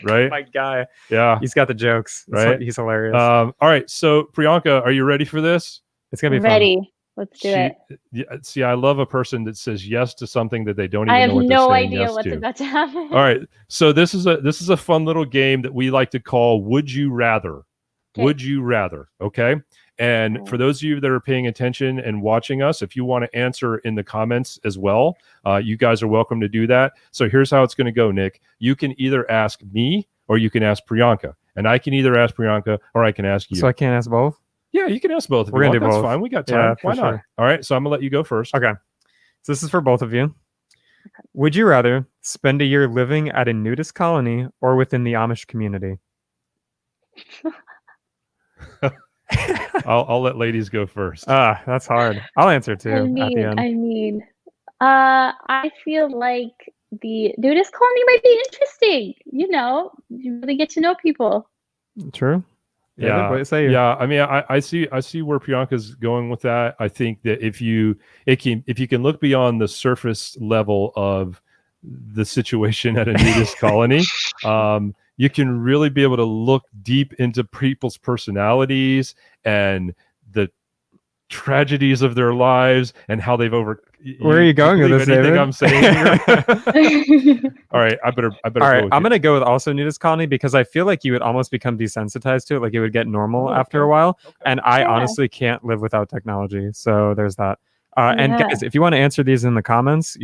Right? My guy. Yeah. He's got the jokes. Right? He's hilarious. All right. So, Priyanka, are you ready for this? It's going to be ready. Fun. Let's do it. See, I love a person that says yes to something that they don't even I have know what no they're saying idea yes what's to. about to happen. All right. So this is a fun little game that we like to call Would You Rather. Would you rather? Okay. And for those of you that are paying attention and watching us, if you want to answer in the comments as well, you guys are welcome to do that. So here's how it's going to go, Nick. You can either ask me or you can ask Priyanka. And I can either ask Priyanka or I can ask you. So I can't ask both? Yeah, you can ask both. We're going to do That's both. fine. We got time. Yeah, Why not? sure. All right. So I'm going to let you go first. Okay. So this is for both of you. Okay. Would you rather spend a year living at a nudist colony or within the Amish community? I'll let ladies go first. That's hard. I'll answer too at the end. I feel like the nudist colony might be interesting. You know, you really get to know people. True. Yeah. What say you? Yeah. I mean, I see where Priyanka's going with that. I think that if you can look beyond the surface level of the situation at a nudist colony, you can really be able to look deep into people's personalities and the tragedies of their lives and how they've Where are you going with this, David? I'm saying here? All right, I better. All right, I'm gonna go with also nudist colony because I feel like you would almost become desensitized to it, like it would get normal after a while. Okay. And I honestly can't live without technology, so there's that. And guys, if you want to answer these in the comments,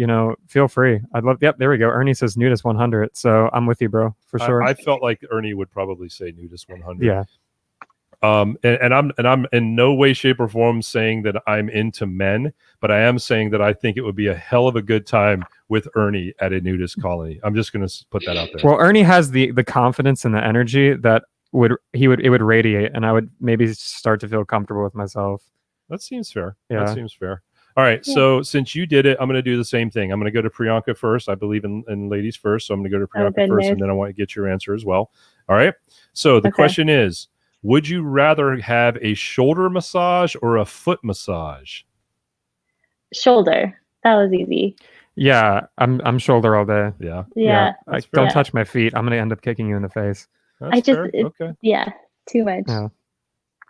feel free. I'd love. Yep, there we go. Ernie says nudist 100, so I'm with you, bro, for sure. I felt like Ernie would probably say nudist 100. Yeah. And I'm in no way, shape, or form saying that I'm into men, but I am saying that I think it would be a hell of a good time with Ernie at a nudist colony. I'm just going to put that out there. Well, Ernie has the confidence and the energy that it would radiate, and I would maybe start to feel comfortable with myself. That seems fair. Yeah. That seems fair. All right. Yeah. So since you did it, I'm going to do the same thing. I'm going to go to Priyanka first. I believe in ladies first. So I'm going to go to Priyanka first, and then I want to get your answer as well. All right. So the question is, would you rather have a shoulder massage or a foot massage? Shoulder. That was easy. Yeah, I'm shoulder all day. Yeah. Don't touch my feet. I'm going to end up kicking you in the face. That's fair. Okay. Yeah, too much. Yeah.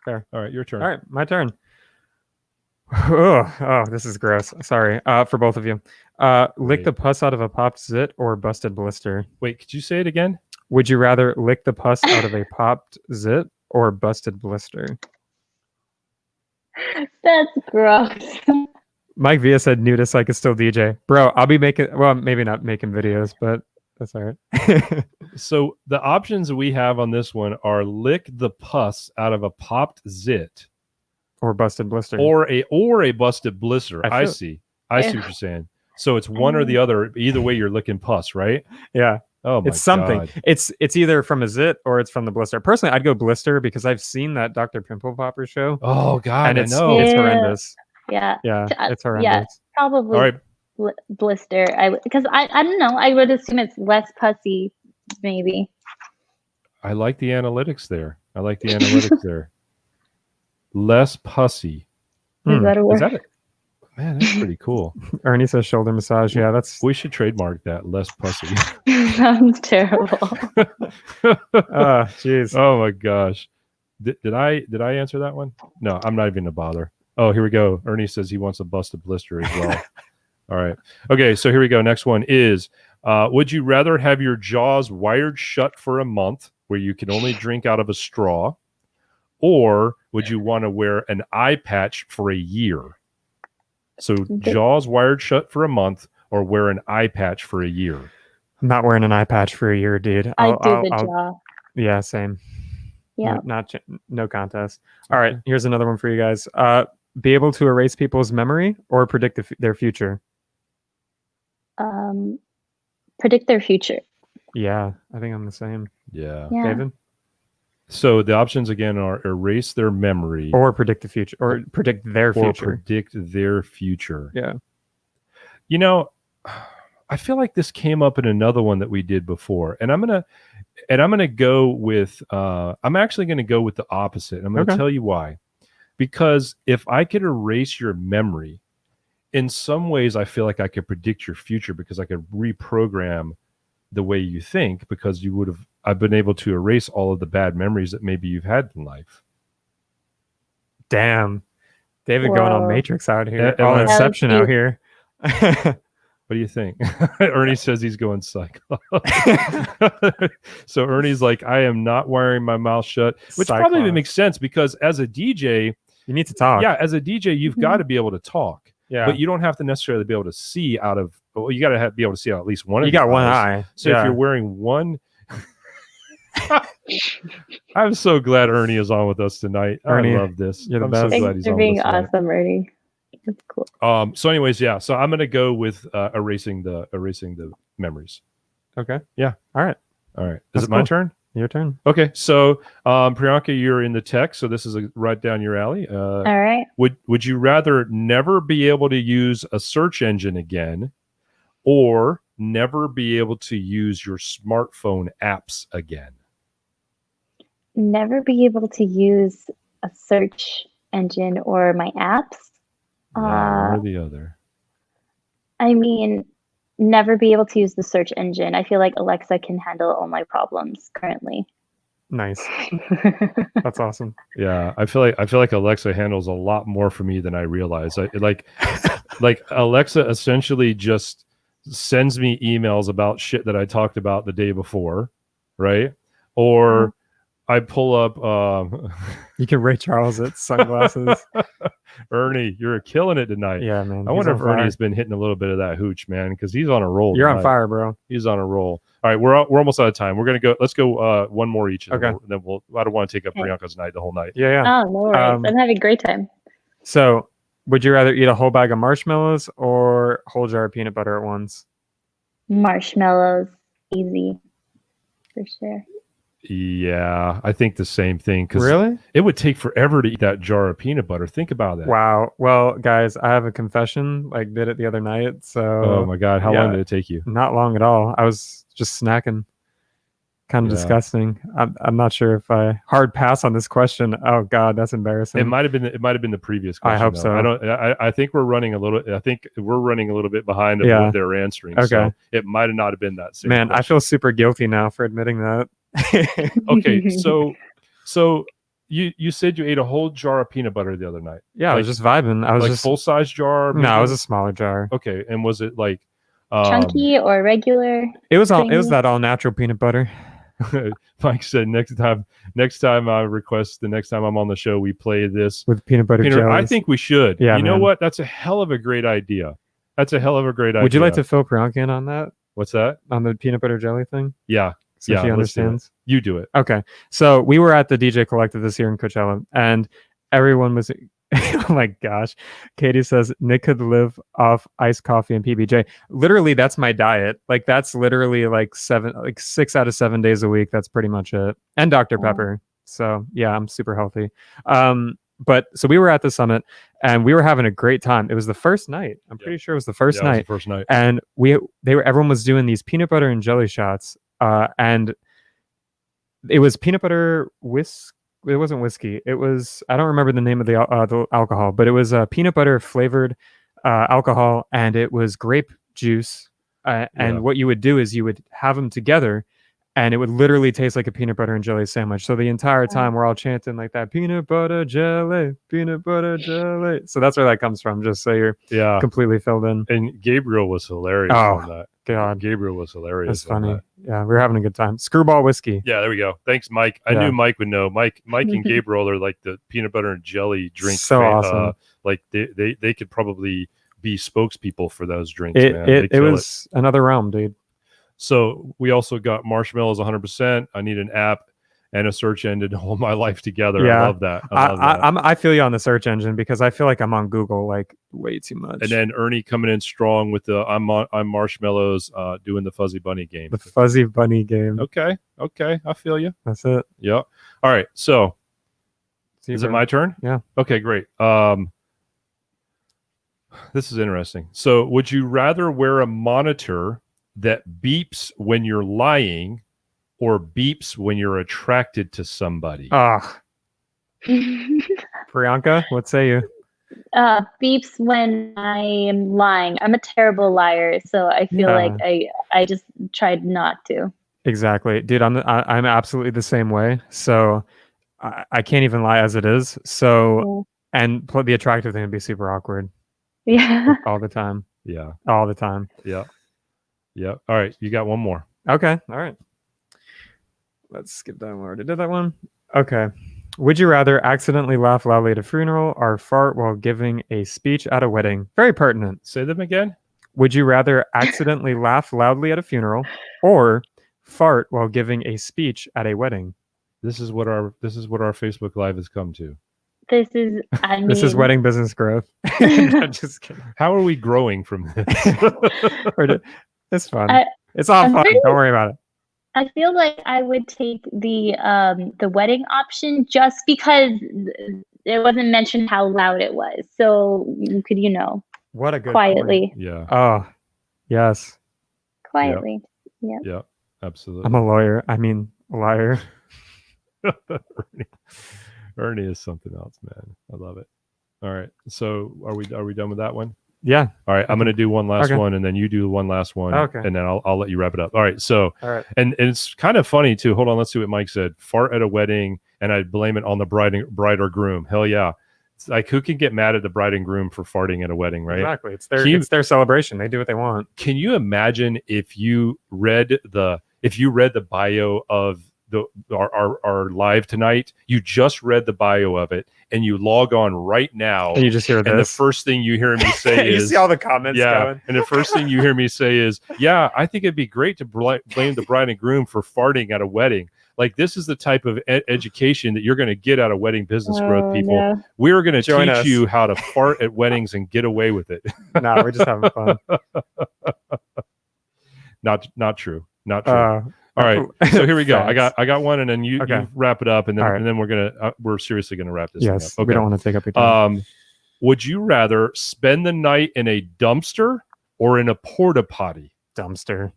Fair. All right, your turn. All right, my turn. Oh, this is gross. Sorry. For both of you. Lick the pus out of a popped zit or busted blister? Wait, could you say it again? Would you rather lick the pus out of a popped zit or busted blister? That's gross. Mike Villa said nudist I could still DJ. Bro, I'll be maybe not making videos, but that's all right. So the options we have on this one are lick the pus out of a popped zit. Or busted blister. Or a busted blister. I see what you're saying. So it's one or the other. Either way, you're licking pus, right? Yeah. Oh, my it's something. God. It's either from a zit or it's from the blister. Personally, I'd go blister because I've seen that Dr. Pimple Popper show. Oh God, and I know. It's horrendous. Yeah. It's horrendous. Yeah, probably all right. Blister. Because I don't know. I would assume it's less pussy, maybe. I like the analytics there. Less pussy. Is that a word? Is that it? Man, that's pretty cool. Ernie says shoulder massage. Yeah, we should trademark that. Less pussy. Sounds terrible. Jeez. Oh my gosh. Did I answer that one? No, I'm not even gonna bother. Oh, here we go. Ernie says he wants a busted blister as well. All right. Okay, so here we go. Next one is, would you rather have your jaws wired shut for a month where you can only drink out of a straw, or would you want to wear an eye patch for a year? So jaws wired shut for a month or wear an eye patch for a year? I'm not wearing an eye patch for a year, dude. I'll do the jaw. Yeah, same. Yeah. No contest. All right, here's another one for you guys. Be able to erase people's memory or predict their future? Predict their future. Yeah, I think I'm the same. Yeah. David? So the options again are erase their memory or predict the future or predict their future. Yeah. You know, I feel like this came up in another one that we did before, and I'm gonna go with I'm actually gonna go with the opposite. I'm gonna tell you why. Because if I could erase your memory, in some ways I feel like I could predict your future because I could reprogram the way you think, because I've been able to erase all of the bad memories that maybe you've had in life. Damn. David going on Matrix out here. All Inception out here. What do you think? Ernie says he's going psycho. So Ernie's like, I am not wiring my mouth shut, which probably makes sense because as a DJ, you need to talk. Yeah, as a DJ, you've got to be able to talk. Yeah. But you don't have to necessarily be able to see out of. Well, you got to be able to see out at least one. You got one eye. So if you're wearing one. I'm so glad Ernie is on with us tonight. Ernie, I love this. You're the I'm best. so glad he's on being with us awesome, Ernie. That's cool. So anyways, yeah. So I'm gonna go with erasing the memories. Okay. Yeah. All right. Is it my turn? Your turn. Okay. So Priyanka, you're in the tech, so this is right down your alley. All right. Would you rather never be able to use a search engine again, or never be able to use your smartphone apps again? Never be able to use a search engine or my apps. One or the other. I mean, never be able to use the search engine. I feel like Alexa can handle all my problems currently. Nice. That's awesome. Yeah, I feel like Alexa handles a lot more for me than I realize. Like Alexa essentially just sends me emails about shit that I talked about the day before, right? Or I pull up. You can Ray Charles it, sunglasses. Ernie, you're killing it tonight. Yeah, man. I wonder if Ernie's been hitting a little bit of that hooch, man, because he's on a roll. You're on fire, bro. He's on a roll. All right, we're almost out of time. We're gonna go. Let's go one more each. Okay. And then we'll. I don't want to take up Priyanka's night the whole night. Yeah. Oh, no worries. I'm having a great time. So, would you rather eat a whole bag of marshmallows or a whole jar of peanut butter at once? Marshmallows, easy, for sure. Yeah, I think the same thing. Really? It would take forever to eat that jar of peanut butter. Think about that. Wow. Well, guys, I have a confession. Like, did it the other night. So. Oh my God! How long did it take you? Not long at all. I was just snacking. Kind of disgusting. I'm not sure if I hard pass on this question. Oh God, that's embarrassing. It might have been the previous question. I hope so. I think we're running a little. I think we're running a little bit behind of what they're answering. Okay. So it might have not have been that same. Man, question. I feel super guilty now for admitting that. Okay, so you said you ate a whole jar of peanut butter the other night. Yeah, I was just vibing. I was like just full size jar. No, it was a smaller jar. Okay, and was it like chunky or regular? It was that all natural peanut butter. Mike said next time I request the next time I'm on the show we play this with peanut butter jelly. I think we should. Yeah, you know what? That's a hell of a great idea. Would you like to fill Priyanka in on that? What's that? On the peanut butter jelly thing? Yeah. So she understands. You do it. Okay. So we were at the DJ Collective this year in Coachella, and everyone was. Oh my gosh. Katie says Nick could live off iced coffee and PBJ. Literally, that's my diet. Like, that's literally like 6 out of 7 days a week. That's pretty much it. And Dr. Pepper. So yeah, I'm super healthy. But so we were at the summit and we were having a great time. It was the first night. I'm pretty sure it was the first night. It was the first night. And everyone was doing these peanut butter and jelly shots. And it was peanut butter whisk. It wasn't whiskey. It was, I don't remember the name of the alcohol, but it was peanut butter flavored alcohol, and it was grape juice. And what you would do is you would have them together, and it would literally taste like a peanut butter and jelly sandwich. So the entire time we're all chanting like that, peanut butter jelly, peanut butter jelly. So that's where that comes from, just so you're completely filled in. And Gabriel was hilarious on that. God. Gabriel was hilarious. That's funny. Yeah, we were having a good time. Screwball whiskey. Yeah, there we go. Thanks, Mike. I knew Mike would know. Mike and Gabriel are like the peanut butter and jelly drink. So awesome. Like they could probably be spokespeople for those drinks. It was another realm, dude. So we also got marshmallows 100%. I need an app and a search engine to hold my life together. Yeah. I love that. I feel you on the search engine because I feel like I'm on Google like way too much. And then Ernie coming in strong with the I'm marshmallows doing the fuzzy bunny game. The fuzzy bunny game. Okay. I feel you. That's it. Yep. All right. So is it my turn? Yeah. Okay, great. This is interesting. So would you rather wear a monitor that beeps when you're lying or beeps when you're attracted to somebody? Priyanka, what say you? Beeps when I am lying. I'm a terrible liar, so I feel like I just tried not to. Exactly, dude. I'm absolutely the same way. So I can't even lie as it is. So and the attractive thing would be super awkward. Yeah, all the time. Yeah. all the time. Yeah. Yeah. All right. You got one more. Okay. All right. Let's skip that one. We already did that one. Okay. Would you rather accidentally laugh loudly at a funeral or fart while giving a speech at a wedding? Very pertinent. Say them again. Would you rather accidentally laugh loudly at a funeral or fart while giving a speech at a wedding? This is what our Facebook Live has come to. This is, This is wedding business growth. I'm just kidding. How are we growing from this? It's fun. It's all fun. Don't worry about it. I feel like I would take the wedding option just because it wasn't mentioned how loud it was. So you could, what a good quietly. Point. Yeah. Oh, yes. Quietly. Yep. Yeah, absolutely. I'm a lawyer. I mean, a liar. Ernie is something else, man. I love it. All right. So are we done with that one? Yeah. All right. I'm going to do one last one, and then you do one last one. Okay. And then I'll let you wrap it up. All right. So, all right. And it's kind of funny too. Hold on. Let's see what Mike said. Fart at a wedding, and I'd blame it on the bride or groom. Hell yeah. It's like, who can get mad at the bride and groom for farting at a wedding, right? Exactly. It's their celebration. They do what they want. Can you imagine if you read the bio of our live tonight, you just read the bio of it, and you log on right now, and you just hear this, and the first thing you hear me say is, you see all the comments going. And the first thing you hear me say is, yeah, I think it'd be great to blame the bride and groom for farting at a wedding. Like, this is the type of education that you're going to get out of wedding business growth, people. No. We're going to teach you how to fart at weddings and get away with it. No, we're just having fun. Not true. All right, so here we go. I got one, and then you wrap it up, and then we're seriously gonna wrap this thing up. Okay. We don't want to take up your time. Would you rather spend the night in a dumpster or in a porta potty? Dumpster.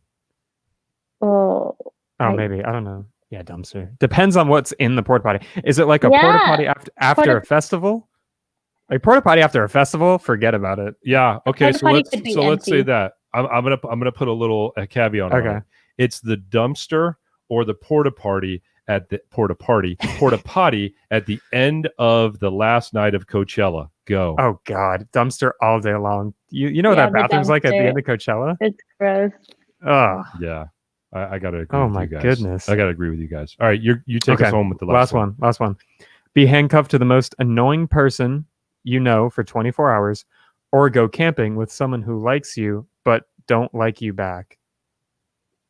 Maybe. Maybe, I don't know. Yeah, dumpster. Depends on what's in the porta potty. Is it like a porta potty after a festival? Like porta potty after a festival? Forget about it. Yeah. Okay. So let's say that I'm gonna put a little caveat on it. It's the dumpster or the porta potty at the end of the last night of Coachella. Go. Oh God, dumpster all day long. You know what that bathroom's like at the end of Coachella? It's gross. Oh yeah, I gotta agree. Oh with my you guys. Goodness, I gotta agree with you guys. All right, you take us home with the last one. Last one. Be handcuffed to the most annoying person you know for 24 hours, or go camping with someone who likes you but don't like you back.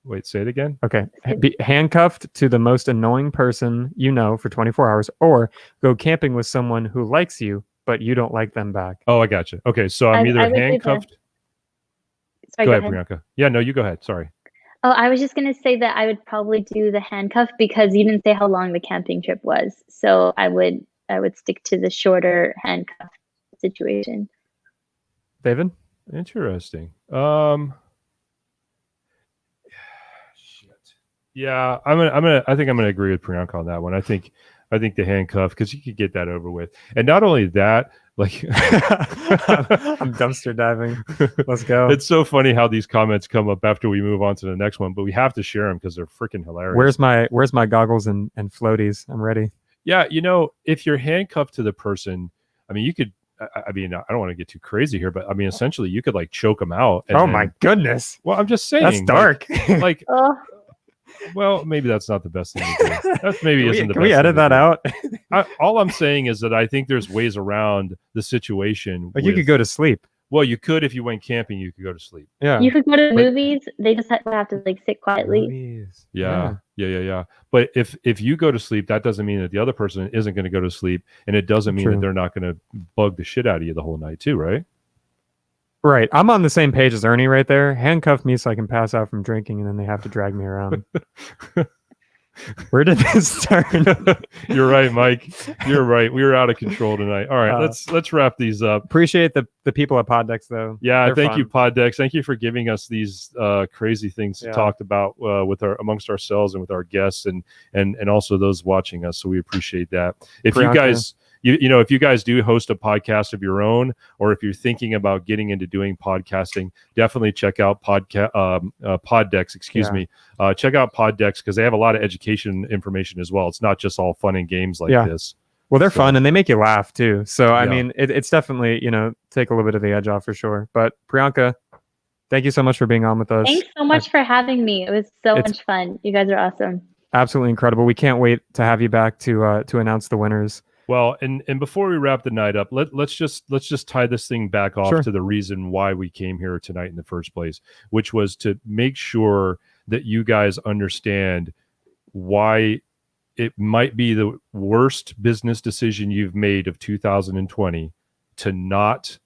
Wait, say it again. Okay. Be handcuffed to the most annoying person you know for 24 hours, or go camping with someone who likes you, but you don't like them back. Oh, I got you. Okay, so I'm either handcuffed. Sorry, go ahead, Prianka. Yeah, no, you go ahead. Sorry. Oh, I was just going to say that I would probably do the handcuff because you didn't say how long the camping trip was. So I would stick to the shorter handcuff situation. David? Interesting. Yeah, I think I'm gonna agree with Priyanka on that one. I think the handcuff, because you could get that over with, and not only that, like I'm dumpster diving. Let's go. It's so funny how these comments come up after we move on to the next one, but we have to share them because they're freaking hilarious. Where's my goggles and floaties? I'm ready. Yeah, if you're handcuffed to the person, I mean, you could. I mean, I don't want to get too crazy here, but I mean, essentially, you could like choke them out. My goodness! Well, I'm just saying that's dark. Like well, maybe that's not the best thing to do. That maybe isn't the best. Can we edit that out? All I'm saying is that I think there's ways around the situation. Like you could go to sleep. Well, you could if you went camping. You could go to sleep. Yeah. You could go to movies. They just have to like sit quietly. Movies. Yeah. But if you go to sleep, that doesn't mean that the other person isn't going to go to sleep, and it doesn't mean that they're not going to bug the shit out of you the whole night too, right? Right. I'm on the same page as Ernie right there. Handcuff me so I can pass out from drinking, and then they have to drag me around. Where did this start? You're right, Mike. You're right. We were out of control tonight. All right, let's wrap these up. Appreciate the people at Poddex though. Yeah, thank you, Poddex. Thank you for giving us these crazy things to talk about amongst ourselves and with our guests and also those watching us. So we appreciate that. If Prianka. You guys. If you guys do host a podcast of your own, or if you're thinking about getting into doing podcasting, definitely check out Poddex. Check out Poddex because they have a lot of education information as well. It's not just all fun and games like this. Well, they're fun and they make you laugh too. So I mean, it's definitely take a little bit of the edge off for sure. But Prianka, Thank you so much for being on with us. Thanks so much for having me. It was so much fun. You guys are awesome. Absolutely incredible. We can't wait to have you back to announce the winners. Well, and before we wrap the night up, let's just tie this thing back off to the reason why we came here tonight in the first place, which was to make sure that you guys understand why it might be the worst business decision you've made of 2020 to not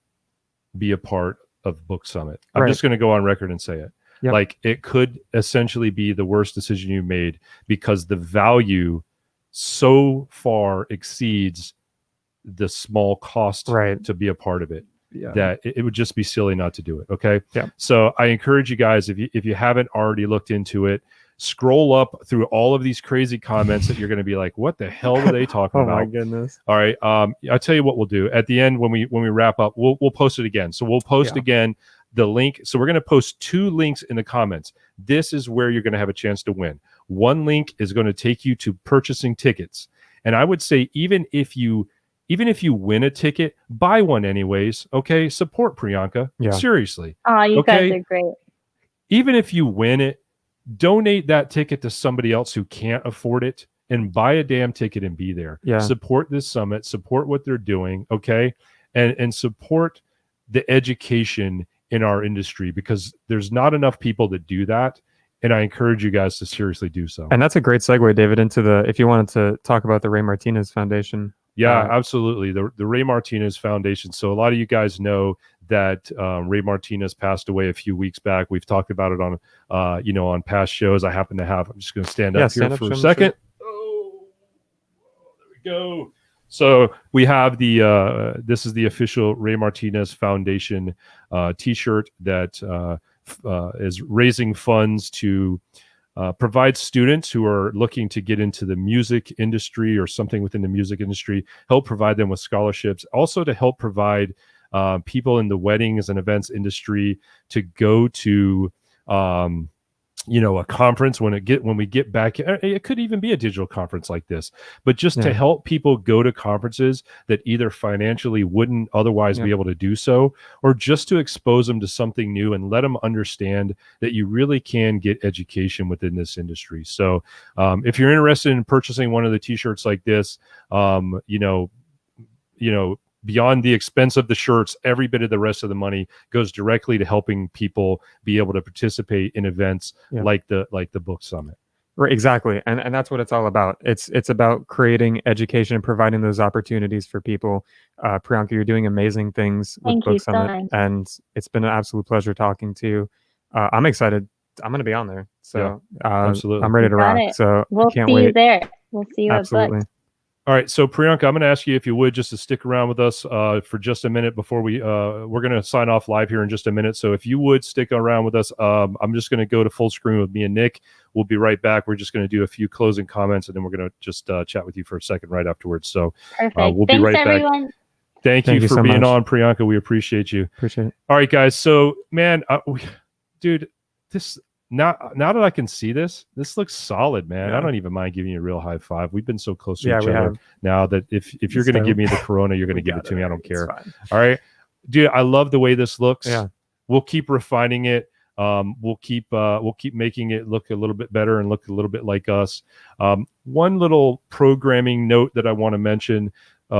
be a part of Book Summit. I'm just going to go on record and say it. Yep. Like, it could essentially be the worst decision you made because the value so far exceeds the small cost to be a part of it, that it would just be silly not to do it. Okay. Yeah. So I encourage you guys, if you haven't already looked into it, scroll up through all of these crazy comments that you're going to be like, what the hell were they talking about? Oh my goodness. All right. I'll tell you what we'll do at the end when we wrap up, we'll post it again. So we'll post again the link. So we're going to post 2 links in the comments. This is where you're going to have a chance to win. One link is going to take you to purchasing tickets. And I would say, even if you win a ticket, buy one anyways. Okay. Support Prianka. Yeah. Seriously. Oh, you guys are great. Even if you win it, donate that ticket to somebody else who can't afford it and buy a damn ticket and be there. Yeah. Support this summit, support what they're doing. Okay. And support the education in our industry, because there's not enough people that do that. And I encourage you guys to seriously do so. And that's a great segue, David, into if you wanted to talk about the Ray Martinez Foundation. Yeah, absolutely. The Ray Martinez Foundation. So a lot of you guys know that Ray Martinez passed away a few weeks back. We've talked about it on, on past shows. I'm just going to stand up here for a second. Oh, there we go. So we have this is the official Ray Martinez Foundation T-shirt that is raising funds to provide students who are looking to get into the music industry or something within the music industry, help provide them with scholarships, also to help provide people in the weddings and events industry to go to a conference when we get back. It could even be a digital conference like this, but just to help people go to conferences that either financially wouldn't otherwise be able to do so, or just to expose them to something new and let them understand that you really can get education within this industry. So if you're interested in purchasing one of the t-shirts like this, beyond the expense of the shirts, every bit of the rest of the money goes directly to helping people be able to participate in events like the Book Summit. Right, exactly, and that's what it's all about. It's about creating education and providing those opportunities for people. Prianka, you're doing amazing things with Book Summit, and it's been an absolute pleasure talking to you. I'm excited. I'm going to be on there, so absolutely, I'm ready to rock. So we'll can't see wait. You there. We'll see you absolutely. At Book. All right, so Prianka, I'm going to ask you if you would just to stick around with us for just a minute before we're going to sign off live here in just a minute. So if you would stick around with us, I'm just going to go to full screen with me and Nick. We'll be right back. We're just going to do a few closing comments, and then we're going to just chat with you for a second right afterwards. So we'll be right everyone. back. Thank you for so being on, Prianka. We appreciate you. Appreciate it. All right, guys. So, man, dude, this. Now that I can see this looks solid, man. I don't even mind giving you a real high five. We've been so close to each other now that if you're going to give me the Corona, you're going to give it to me. I don't care. All right, dude. I love the way this looks. Yeah, we'll keep refining it. We'll keep making it look a little bit better and look a little bit like us. One little programming note that I want to mention: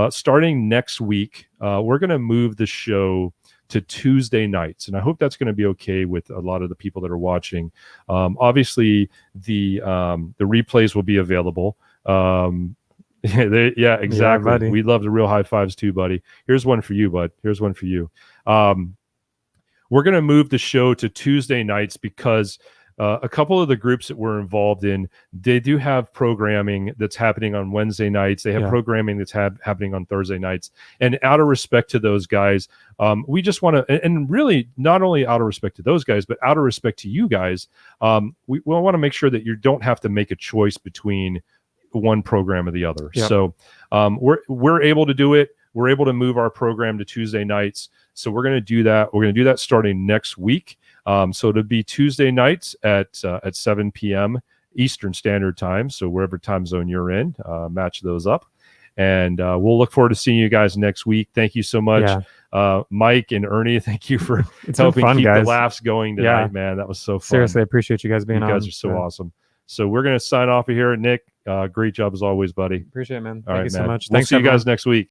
starting next week, we're going to move the show to Tuesday nights, and I hope that's going to be okay with a lot of the people that are watching. Obviously, the replays will be available. Exactly. Yeah, we love the real high fives too, buddy. Here's one for you, bud. Here's one for you. We're going to move the show to Tuesday nights because a couple of the groups that we're involved in, they do have programming that's happening on Wednesday nights. They have programming that's happening on Thursday nights. And out of respect to those guys, we just want to, and really not only out of respect to those guys, but out of respect to you guys, we want to make sure that you don't have to make a choice between one program or the other. So we're able to do it. We're able to move our program to Tuesday nights. So we're going to do that. We're going to do that starting next week. So it'll be Tuesday nights at 7 p.m. Eastern Standard Time. So wherever time zone you're in, match those up. And we'll look forward to seeing you guys next week. Thank you so much. Yeah. Mike and Ernie, thank you for It's helping been fun, keep guys. the laughs going tonight, man. That was so fun. Seriously, I appreciate you guys being on. You guys are so awesome. So we're going to sign off of here. Nick, great job as always, buddy. Appreciate it, man. All Thank right, you so man. much. We'll Thanks, see you everyone. guys next week.